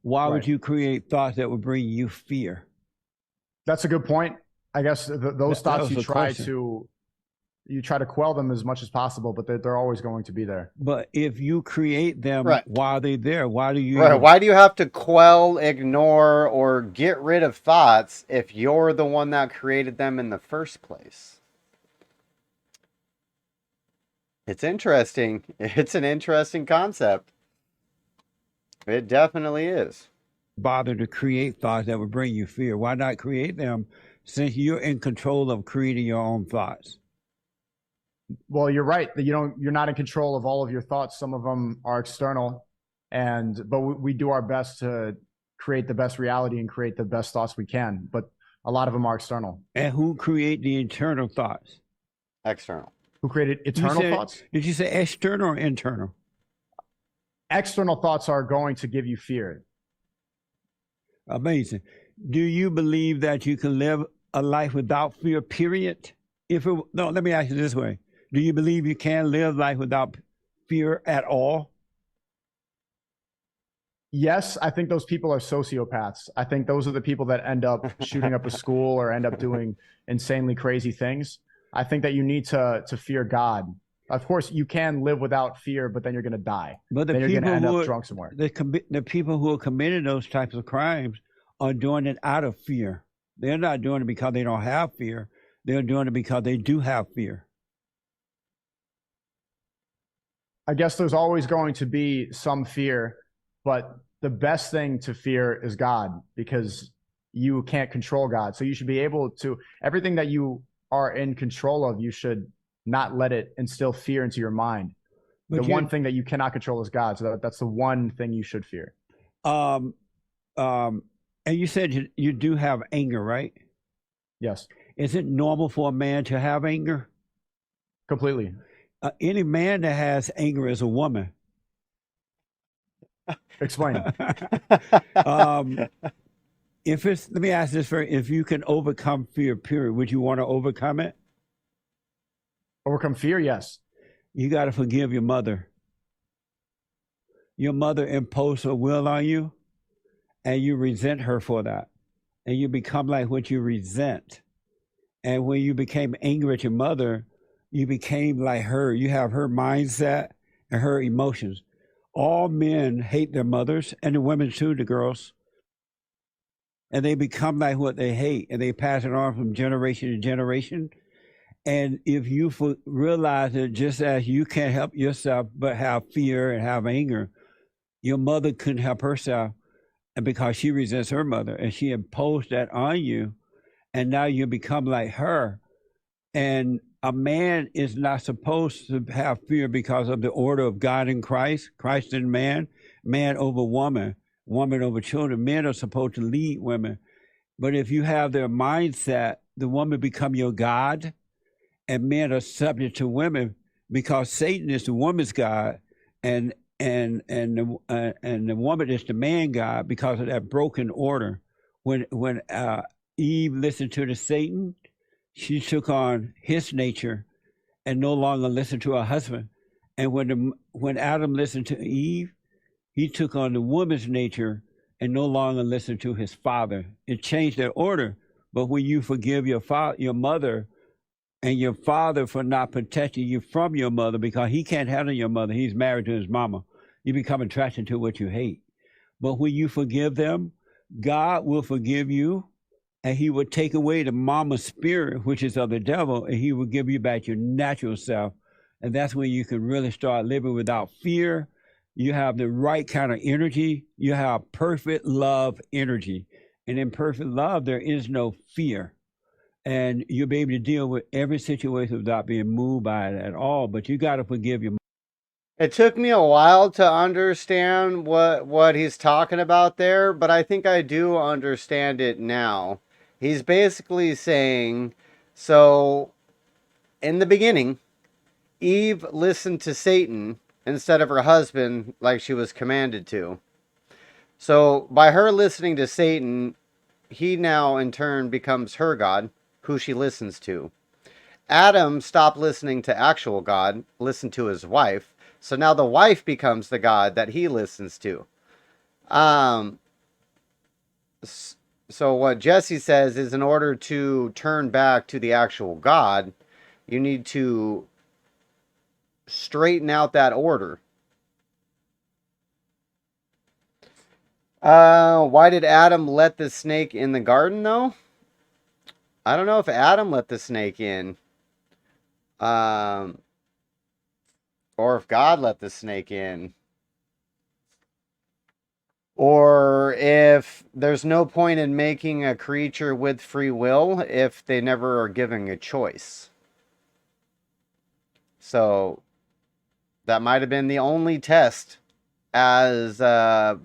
Why would you create thoughts that would bring you fear? That's a good point. I guess those thoughts you try to quell them as much as possible, but they're always going to be there. But if you create them, why are they there? Why do you? Why do you have to quell, ignore, or get rid of thoughts if you're the one that created them in the first place? It's interesting. It's an interesting concept. It definitely is. Bother to create thoughts that would bring you fear. Why not create them since you're in control of creating your own thoughts? Well, you're right. You're not in control of all of your thoughts. Some of them are external, but we do our best to create the best reality and create the best thoughts we can. But a lot of them are external. And who create the internal thoughts? External. Who created eternal thoughts? Did you say external or internal? External thoughts are going to give you fear. Amazing. Do you believe that you can live a life without fear, period? No, let me ask you this way. Do you believe you can live life without fear at all? Yes, I think those people are sociopaths. I think those are the people that end up shooting up a school or end up doing insanely crazy things. I think that you need to fear God. Of course, you can live without fear, but then you're going to die. But then you're going to end up drunk somewhere. The people who are committing those types of crimes are doing it out of fear. They're not doing it because they don't have fear. They're doing it because they do have fear. I guess there's always going to be some fear, but the best thing to fear is God, because you can't control God. So you should be able to, everything that you are in control of, you should not let it instill fear into your mind. But the one thing that you cannot control is God. So that's the one thing you should fear. And you said you do have anger, right? Yes. Is it normal for a man to have anger? Completely. Any man that has anger is a woman. Explain. Let me ask this first. If you can overcome fear, period, would you want to overcome it? Overcome fear? Yes. You got to forgive your mother. Your mother imposed her will on you, and you resent her for that. And you become like what you resent. And when you became angry at your mother, you became like her. You have her mindset and her emotions. All men hate their mothers, and the women too, the girls. And they become like what they hate, and they pass it on from generation to generation. And if you realize that just as you can't help yourself but have fear and have anger, your mother couldn't help herself, and because she resents her mother, and she imposed that on you, and now you become like her. And a man is not supposed to have fear because of the order of God in Christ, Christ in man, man over woman, woman over children. Men are supposed to lead women. But if you have their mindset, the woman become your God, and men are subject to women because Satan is the woman's God, and the woman is the man God because of that broken order. When Eve listened to the Satan, she took on his nature and no longer listened to her husband. And when Adam listened to Eve, he took on the woman's nature and no longer listened to his father. It changed their order. But when you forgive your mother and your father for not protecting you from your mother, because he can't handle your mother, he's married to his mama, you become attracted to what you hate. But when you forgive them, God will forgive you, and he will take away the mama spirit, which is of the devil, and he will give you back your natural self. And that's when you can really start living without fear. You have the right kind of energy. You have perfect love energy. And in perfect love, there is no fear. And you'll be able to deal with every situation without being moved by it at all. But you got to forgive your. It took me a while to understand what he's talking about there, but I think I do understand it now. He's basically saying, so in the beginning, Eve listened to Satan instead of her husband like she was commanded to. So by her listening to Satan, he now in turn becomes her God, who she listens to. Adam stopped listening to actual God, listened to his wife. So now the wife becomes the God that he listens to. So what Jesse says is, in order to turn back to the actual God, you need to straighten out that order. Why did Adam let the snake in the garden, though? I don't know if Adam let the snake in. Or if God let the snake in. Or if there's no point in making a creature with free will if they never are given a choice. So that might have been the only test as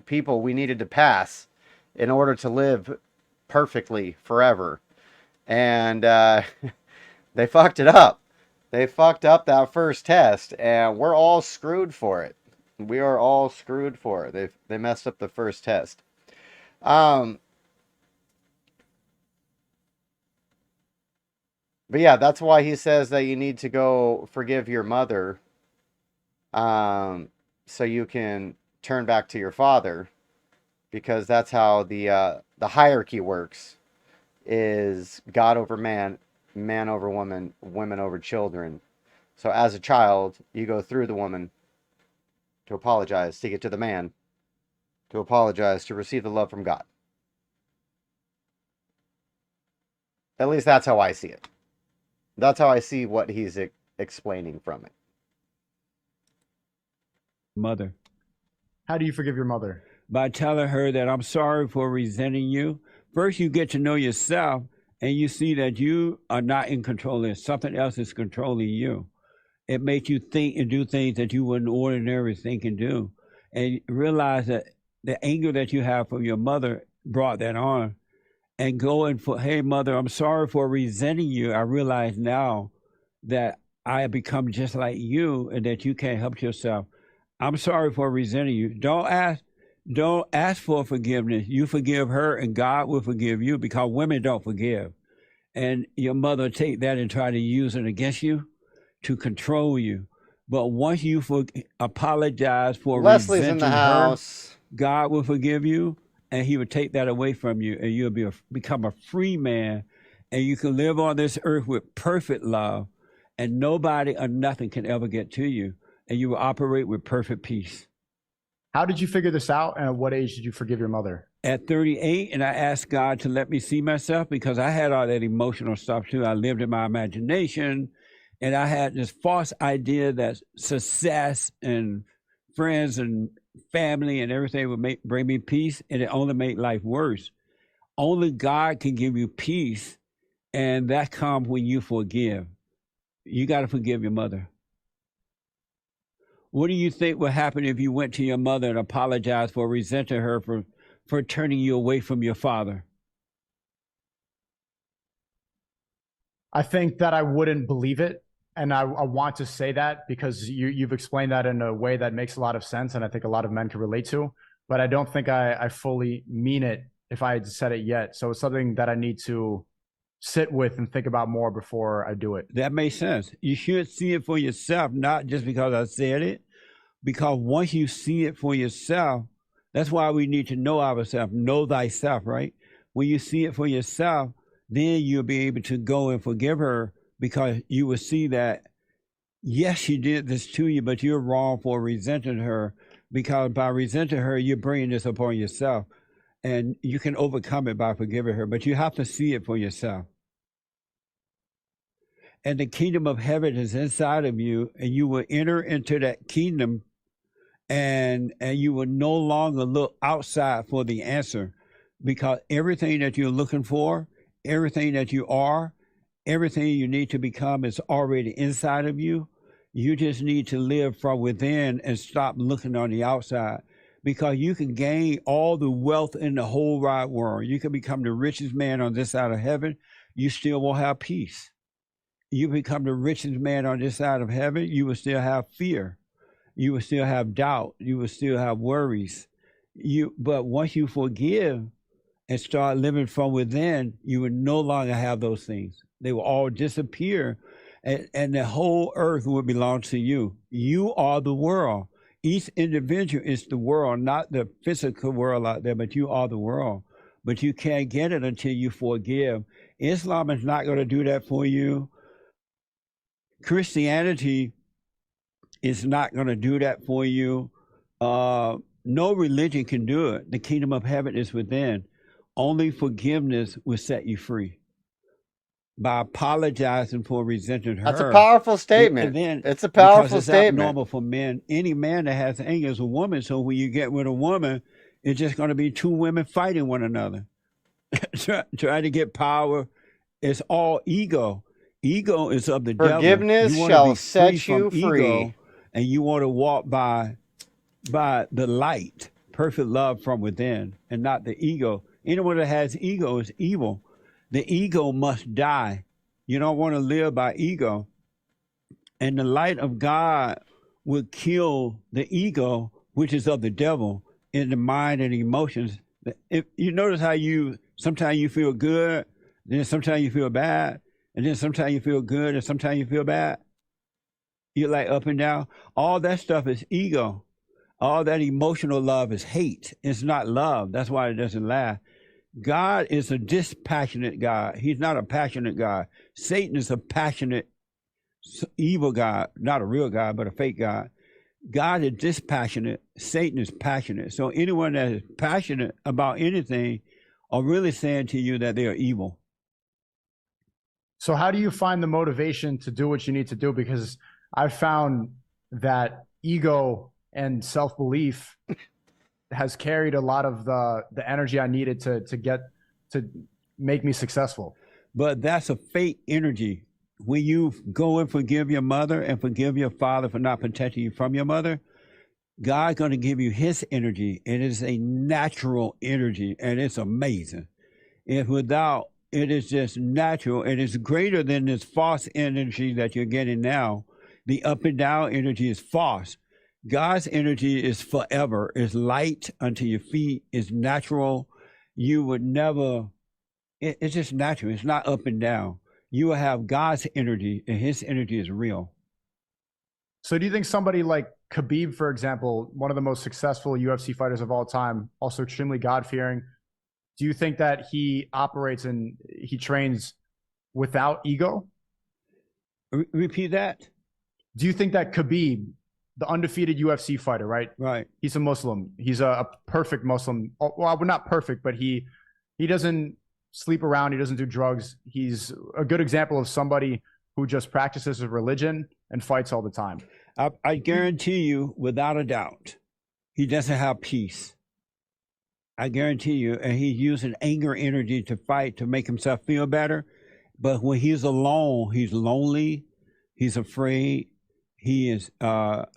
people we needed to pass, in order to live perfectly forever. And they fucked it up. They fucked up that first test, and we're all screwed for it. We are all screwed for it. They messed up the first test. But yeah, that's why he says that you need to go forgive your mother, so you can turn back to your father, because that's how the hierarchy works: is God over man, man over woman, women over children. So as a child, you go through the woman to apologize, to get to the man, to apologize, to receive the love from God. At least that's how I see it. That's how I see what he's explaining from it. Mother. How do you forgive your mother? By telling her that I'm sorry for resenting you. First, you get to know yourself and you see that you are not in control and something else is controlling you. It makes you think and do things that you wouldn't ordinarily think and do. And realize that the anger that you have from your mother brought that on. And going for, hey, mother, I'm sorry for resenting you. I realize now that I have become just like you and that you can't help yourself. I'm sorry for resenting you. Don't ask for forgiveness. You forgive her and God will forgive you, because women don't forgive. And your mother take that and try to use it against you to control you. But once you apologize for Leslie's in the resenting her, house. God will forgive you and he will take that away from you, and you'll become a free man, and you can live on this earth with perfect love, and nobody or nothing can ever get to you, and you will operate with perfect peace. How did you figure this out, and at what age did you forgive your mother? At 38, and I asked God to let me see myself, because I had all that emotional stuff too. I lived in my imagination, and I had this false idea that success and friends and family and everything would bring me peace, and it only made life worse. Only God can give you peace, and that comes when you forgive. You got to forgive your mother. What do you think would happen if you went to your mother and apologized for resenting her for turning you away from your father? I think that I wouldn't believe it. And I want to say that because you've explained that in a way that makes a lot of sense, and I think a lot of men can relate to. But I don't think I fully mean it if I had said it yet. So it's something that I need to sit with and think about more before I do it. That makes sense. You should see it for yourself, not just because I said it. Because once you see it for yourself, that's why we need to know ourselves. Know thyself, right? When you see it for yourself, then you'll be able to go and forgive her, because you will see that, yes, she did this to you, but you're wrong for resenting her, because by resenting her, you're bringing this upon yourself. And you can overcome it by forgiving her, but you have to see it for yourself. And the kingdom of heaven is inside of you, and you will enter into that kingdom, and you will no longer look outside for the answer, because everything that you're looking for, everything that you are, everything you need to become is already inside of you. You just need to live from within and stop looking on the outside, because you can gain all the wealth in the whole wide world. You can become the richest man on this side of heaven. You still won't have peace. You become the richest man on this side of heaven. You will still have fear. You will still have doubt. You will still have worries. But once you forgive and start living from within, you will no longer have those things. They will all disappear, and the whole earth will belong to you. You are the world. Each individual is the world, not the physical world out there, but you are the world. But you can't get it until you forgive. Islam is not going to do that for you. Christianity is not going to do that for you. No religion can do it. The kingdom of heaven is within. Only forgiveness will set you free. By apologizing for resenting her. That's a powerful statement. It's a powerful statement. It's abnormal for men. Any man that has anger is a woman. So when you get with a woman, it's just going to be two women fighting one another. Try to get power. It's all ego. Ego is of the devil. Forgiveness shall set you free. And you want to walk by the light. perfect love from within and not the ego. Anyone that has ego is evil. The ego must die. You don't want to live by ego. And the light of God will kill the ego, which is of the devil, in the mind and emotions. If you notice how you sometimes you feel good, then sometimes you feel bad, and then sometimes you feel good, and sometimes you feel bad. You're like up and down. All that stuff is ego. All that emotional love is hate. It's not love. That's why it doesn't last. God is a dispassionate God. He's not a passionate God. Satan is a passionate, evil God, not a real God, but a fake God. God is dispassionate. Satan is passionate. So anyone that is passionate about anything are really saying to you that they are evil. So how do you find the motivation to do what you need to do? Because I've found that ego and self-belief has carried a lot of the energy I needed to make me successful. But that's a fake energy. When you go and forgive your mother and forgive your father for not protecting you from your mother, God's going to give you his energy. It is a natural energy, and it's amazing. If without, it is just natural. It is greater than this false energy that you're getting now. The up and down energy is false. God's energy is forever, is light unto your feet, is natural. You would never, it's just natural. It's not up and down. You will have God's energy, and his energy is real. So do you think somebody like Khabib, for example, one of the most successful UFC fighters of all time, also extremely God-fearing, do you think that he operates and he trains without ego? Repeat that? Do you think that Khabib, the undefeated UFC fighter, right? Right. He's a Muslim. He's a perfect Muslim. Well, not perfect, but he doesn't sleep around. He doesn't do drugs. He's a good example of somebody who just practices a religion and fights all the time. I guarantee you, without a doubt, he doesn't have peace. I guarantee you, and he's using anger energy to fight to make himself feel better. But when he's alone, he's lonely, he's afraid, he is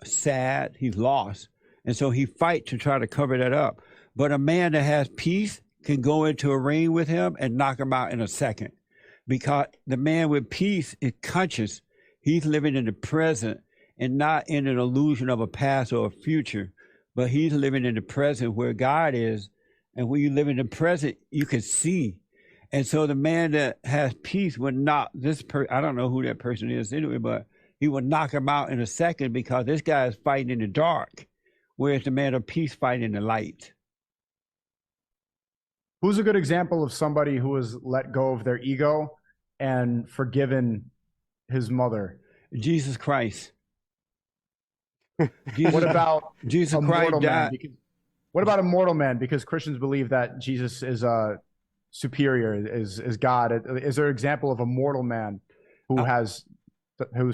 sad, he's lost. And so he fights to try to cover that up. But a man that has peace can go into a ring with him and knock him out in a second. Because the man with peace is conscious. He's living in the present and not in an illusion of a past or a future. But he's living in the present where God is. And when you live in the present, you can see. And so the man that has peace would not, I don't know who that person is anyway, but he would knock him out in a second because this guy is fighting in the dark, whereas the man of peace fighting in the light. Who's a good example of somebody who has let go of their ego and forgiven his mother? Jesus Christ. What about Jesus a Christ mortal man? died. What about a mortal man? Because Christians believe that Jesus is superior, is God. Is there an example of a mortal man who's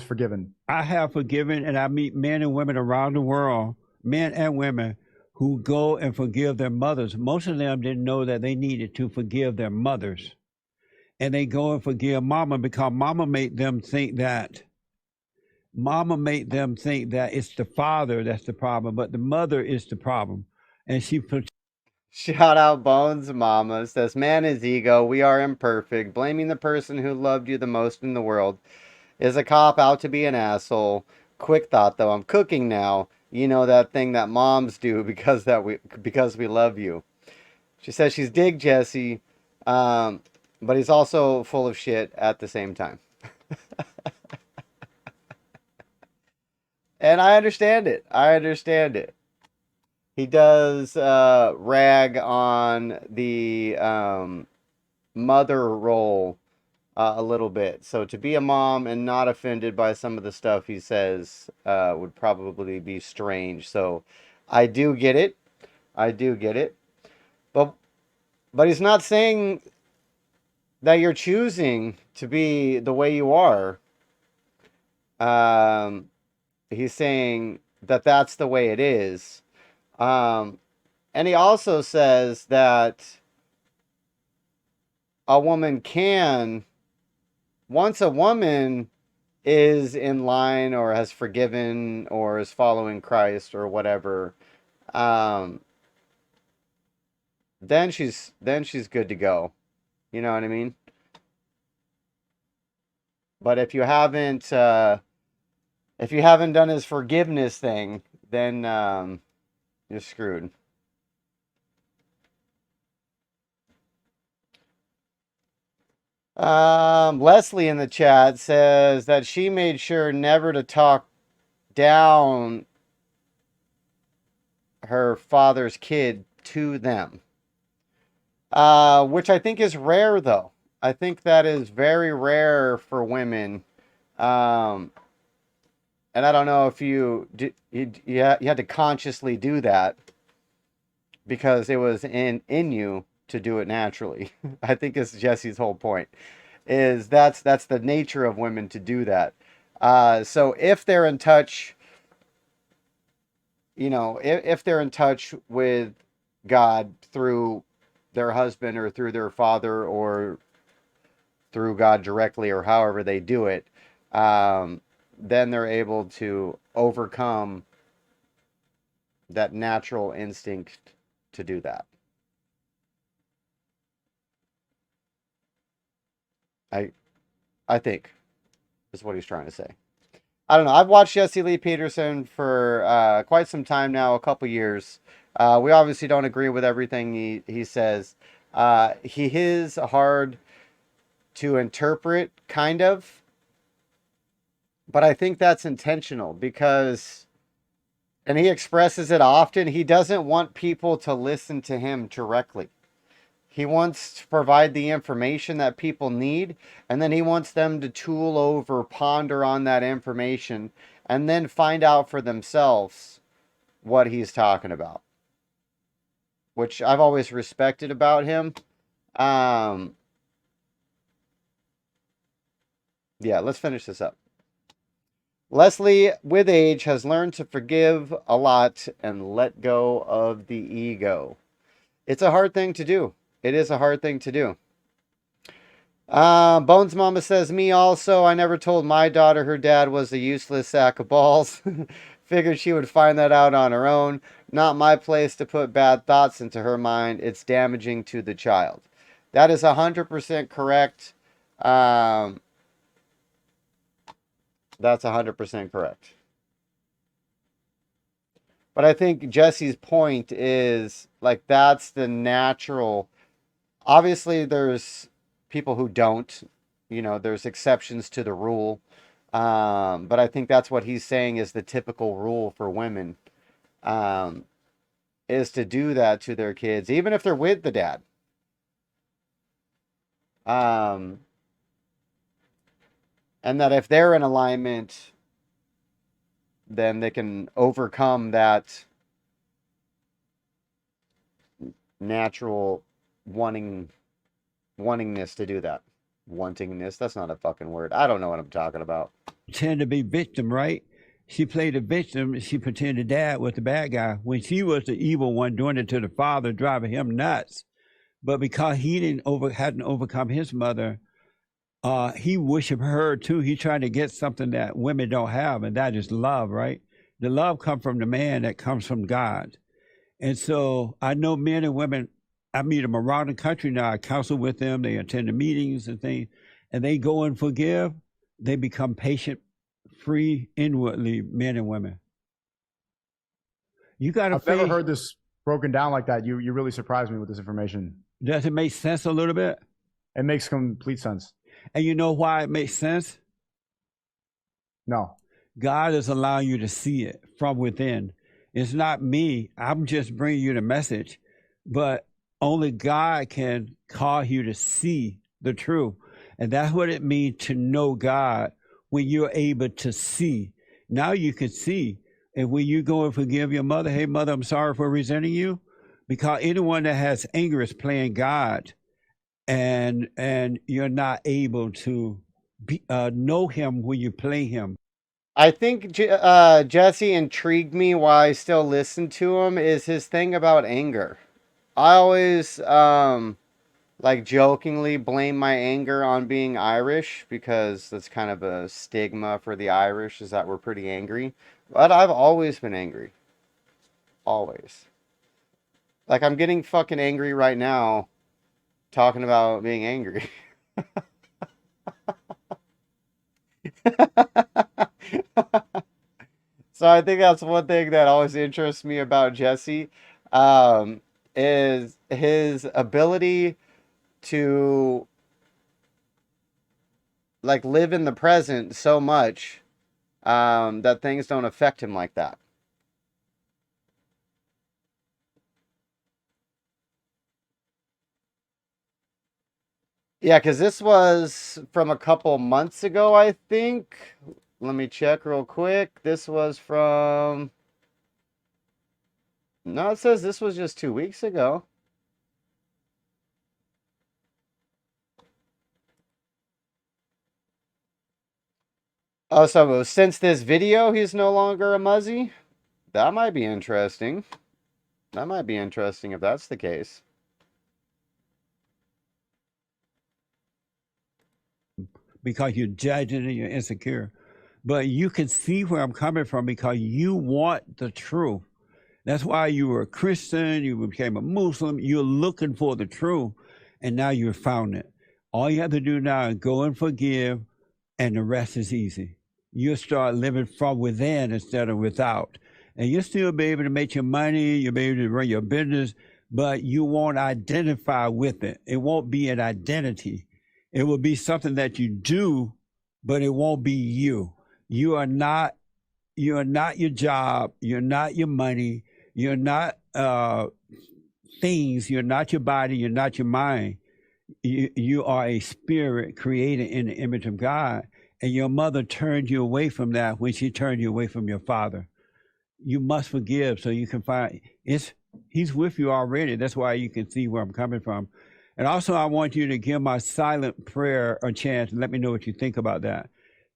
forgiven? I have forgiven, and I meet men and women around the world, men and women, who go and forgive their mothers. Most of them didn't know that they needed to forgive their mothers. And they go and forgive mama because mama made them think that it's the father that's the problem, but the mother is the problem. And she put. Shout out Bones Mama says, man is ego. We are imperfect. Blaming the person who loved you the most in the world is a cop out to be an asshole. Quick thought though, I'm cooking now. You know that thing that moms do because we love you. She says she's dig Jesse, but he's also full of shit at the same time. And I understand it. He does rag on the mother role a little bit. So to be a mom and not offended by some of the stuff he says would probably be strange. So I do get it. But he's not saying that you're choosing to be the way you are. He's saying that that's the way it is. And he also says that a woman once a woman is in line or has forgiven or is following Christ or whatever, then she's good to go. You know what I mean? But if you haven't done his forgiveness thing, then you're screwed. Leslie in the chat says that she made sure never to talk down her father's kid to them. Which I think is rare, though. I think that is very rare for women. And I don't know if you had to consciously do that because it was in you to do it naturally. I think it's Jesse's whole point. Is that's the nature of women to do that. So if they're in touch, if they're in touch with God through their husband or through their father or through God directly or however they do it, then they're able to overcome that natural instinct to do that. I think is what he's trying to say. I don't know. I've watched Jesse Lee Peterson for quite some time now, a couple years. We obviously don't agree with everything he says. He is hard to interpret, kind of. But I think that's intentional because, and he expresses it often, he doesn't want people to listen to him directly. He wants to provide the information that people need, and then he wants them to tool over, ponder on that information, and then find out for themselves what he's talking about, which I've always respected about him. Yeah, let's finish this up. Leslie, with age, has learned to forgive a lot and let go of the ego. It's a hard thing to do. It is a hard thing to do. Bones Mama says, me also. I never told my daughter her dad was a useless sack of balls. Figured she would find that out on her own. Not my place to put bad thoughts into her mind. It's damaging to the child. That is 100% correct. That's 100% correct. But I think Jesse's point is, like, that's the natural. Obviously, there's people who don't. There's exceptions to the rule. But I think that's what he's saying is the typical rule for women, is to do that to their kids, even if they're with the dad. And that if they're in alignment, then they can overcome that natural wantingness to do that. Wantingness, that's not a fucking word. I don't know what I'm talking about. Pretend to be victim, right? She played the victim. She pretended dad was the bad guy when she was the evil one, doing it to the father, driving him nuts. But because he hadn't overcome his mother, he worshiped her too. He tried to get something that women don't have, and that is love, right? The love comes from the man that comes from God. And so I know men and women, I meet them around the country now. I counsel with them. They attend the meetings and things, and they go and forgive. They become patient, free inwardly, men and women. You got to I've never heard this broken down like that. You really surprised me with this information. Does it make sense a little bit? It makes complete sense. And you know why it makes sense? No. God is allowing you to see it from within. It's not me. I'm just bringing you the message. But only God can cause you to see the truth. And that's what it means to know God, when you're able to see. Now you can see. And when you go and forgive your mother, hey, mother, I'm sorry for resenting you. Because anyone that has anger is playing God. And you're not able to know him when you play him. I think Jesse intrigued me why I still listen to him is his thing about anger. I always like jokingly blame my anger on being Irish because that's kind of a stigma for the Irish, is that we're pretty angry. But I've always been angry. Always. Like, I'm getting fucking angry right now talking about being angry. So I think that's one thing that always interests me about Jesse, um, is his ability to like live in the present so much that things don't affect him like that. Yeah, because this was from a couple months ago, I think. Let me check real quick. This was from. No, it says this was just 2 weeks ago. Oh, so since this video, he's no longer a Muzzy? That might be interesting. That might be interesting if that's the case. because you're judging and you're insecure. But you can see where I'm coming from because you want the truth. That's why you were a Christian, you became a Muslim, you're looking for the truth, and now you've found it. All you have to do now is go and forgive, and the rest is easy. You'll start living from within instead of without. And you'll still be able to make your money, you'll be able to run your business, but you won't identify with it. It won't be an identity. It will be something that you do, but it won't be you. You are not your job, you're not your money, you're not things, you're not your body, you're not your mind. You are a spirit created in the image of God. And your mother turned you away from that when she turned you away from your father. You must forgive so you can find he's with you already. That's why you can see where I'm coming from. And also I want you to give my silent prayer a chance and let me know what you think about that.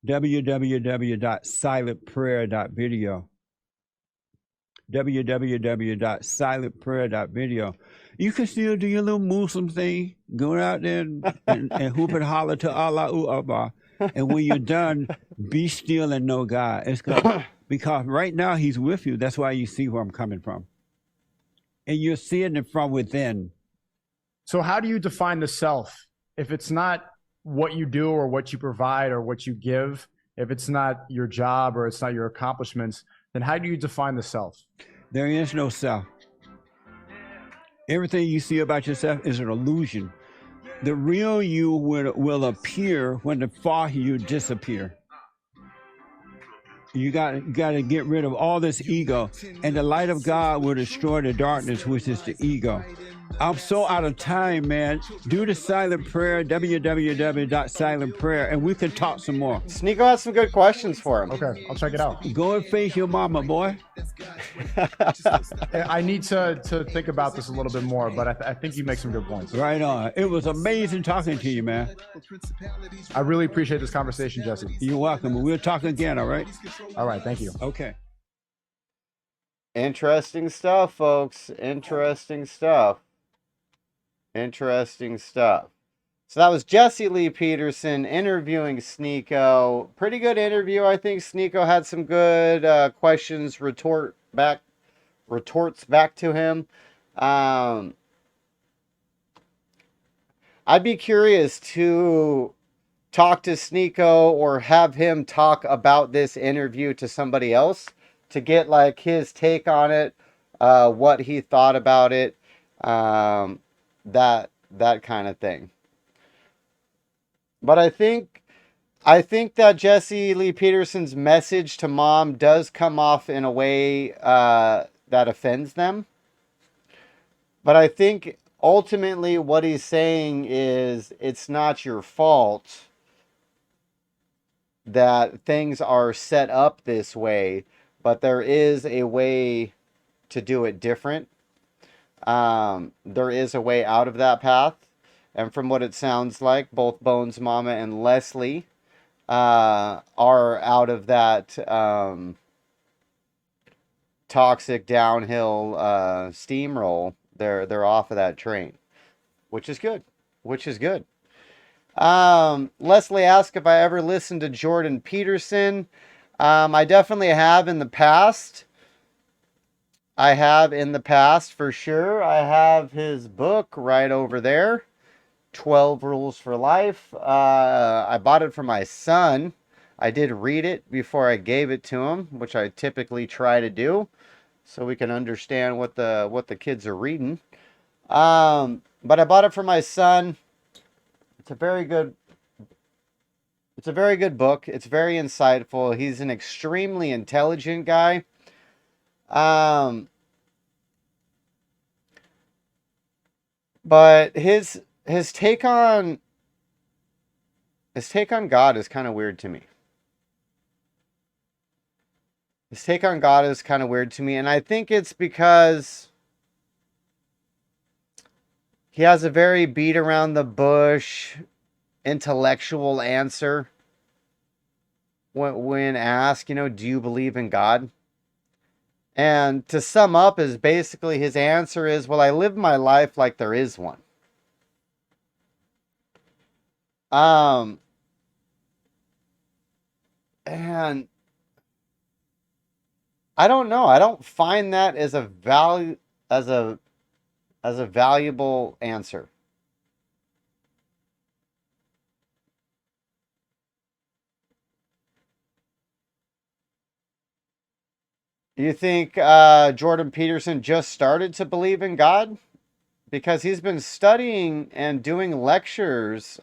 www.silentprayer.video. www.silentprayer.video. You can still do your little Muslim thing, go out there and hoop and holler to Allah Allah. And when you're done, be still and know God. It's good. Because right now he's with you. That's why you see where I'm coming from. And you're seeing it from within. So how do you define the self? If it's not what you do or what you provide or what you give, if it's not your job or it's not your accomplishments, then how do you define the self? There is no self. Everything you see about yourself is an illusion. The real you will appear when the far you disappear. You got to get rid of all this ego, and the light of God will destroy the darkness, which is the ego. I'm so out of time, man. Do the silent prayer, www.silentprayer, and we can talk some more. Sneako has some good questions for him. Okay, I'll check it out. Go and face your mama, boy. I need to think about this a little bit more, but I think you make some good points. Right on. It was amazing talking to you, man. I really appreciate this conversation, Jesse. You're welcome. We'll talk again, all right? All right, thank you. Okay. Interesting stuff, folks. Interesting stuff. Interesting stuff. So that was Jesse Lee Peterson interviewing Sneako. Pretty good interview, I think. Sneako had some good questions, retorts back to him. I'd be curious to talk to Sneako or have him talk about this interview to somebody else to get like his take on it, what he thought about it, that kind of thing. But I think that Jesse Lee Peterson's message to mom does come off in a way that offends them. But I think ultimately what he's saying is it's not your fault that things are set up this way, but there is a way to do it different. There is a way out of that path. And from what it sounds like, both Bones Mama and Leslie are out of that toxic downhill steamroll. They're off of that train, which is good. Leslie asked if I ever listened to Jordan Peterson. I definitely have in the past. I have in the past for sure. I have his book right over there, 12 Rules for Life. I bought it for my son. I did read it before I gave it to him, which I typically try to do, so we can understand what the kids are reading. But I bought it for my son. It's a very good it's a very good book. It's very insightful. He's an extremely intelligent guy. Um, but his take on God is kind of weird to me. His take on God is kind of weird to me, and I think it's because he has a very beat around the bush intellectual answer when asked, do you believe in God? And to sum up is basically his answer is, well, I live my life like there is one. Um, and I don't know. I don't find that as a value as a valuable answer. You think Jordan Peterson just started to believe in God? Because he's been studying and doing lectures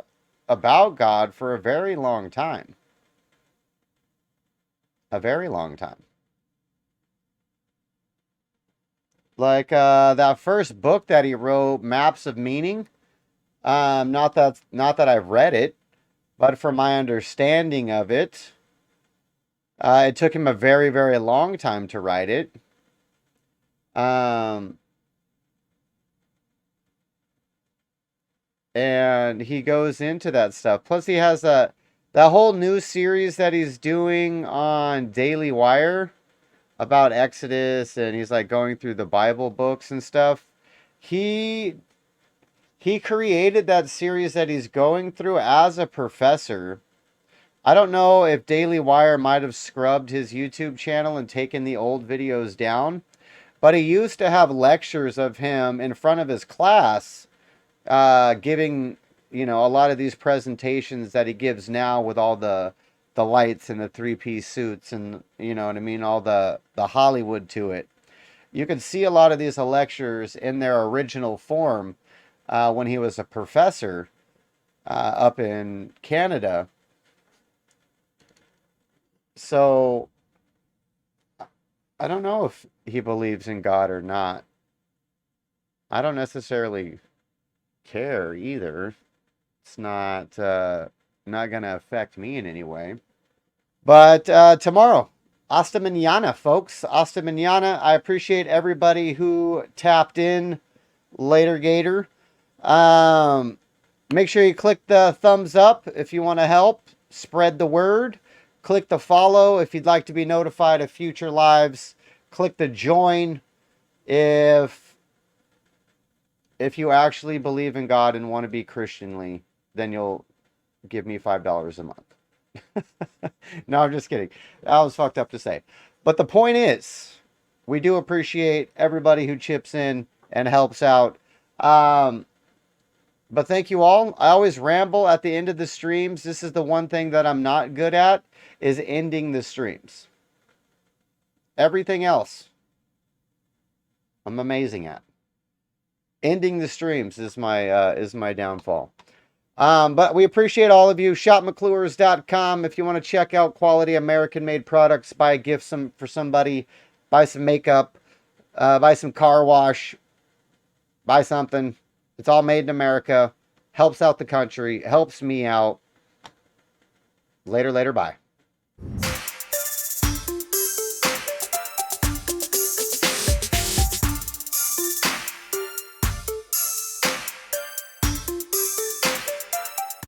about God for a very long time. A very long time. Like that first book that he wrote, Maps of Meaning. Not that I've read it, but from my understanding of it, it took him a very, very long time to write it. Um, and he goes into that stuff. Plus, he has that whole new series that he's doing on Daily Wire about Exodus, and he's like going through the Bible books and stuff. He he created that series that he's going through as a professor. I don't know if Daily Wire might have scrubbed his YouTube channel and taken the old videos down, but he used to have lectures of him in front of his class, giving a lot of these presentations that he gives now with all the lights and the three-piece suits and you know what I mean, all the Hollywood to it. You can see a lot of these lectures in their original form when he was a professor up in Canada. So I don't know if he believes in God or not. I don't necessarily care either. It's not gonna affect me in any way. But tomorrow, hasta mañana, folks. Hasta mañana. I appreciate everybody who tapped in. Later, Gator. Um, Make sure you click the thumbs up if you want to help spread the word. Click the follow if you'd like to be notified of future lives. Click the join if you actually believe in God and want to be Christianly, then you'll give me $5 a month. No, I'm just kidding. That was fucked up to say. But the point is, we do appreciate everybody who chips in and helps out. But thank you all. I always ramble at the end of the streams. This is the one thing that I'm not good at, is ending the streams. Everything else, I'm amazing at. Ending the streams is my downfall. But we appreciate all of you. ShopMcClures.com if you want to check out quality American-made products. Buy a gift for somebody. Buy some makeup. Buy some car wash. Buy something. It's all made in America. Helps out the country. Helps me out. Later, bye.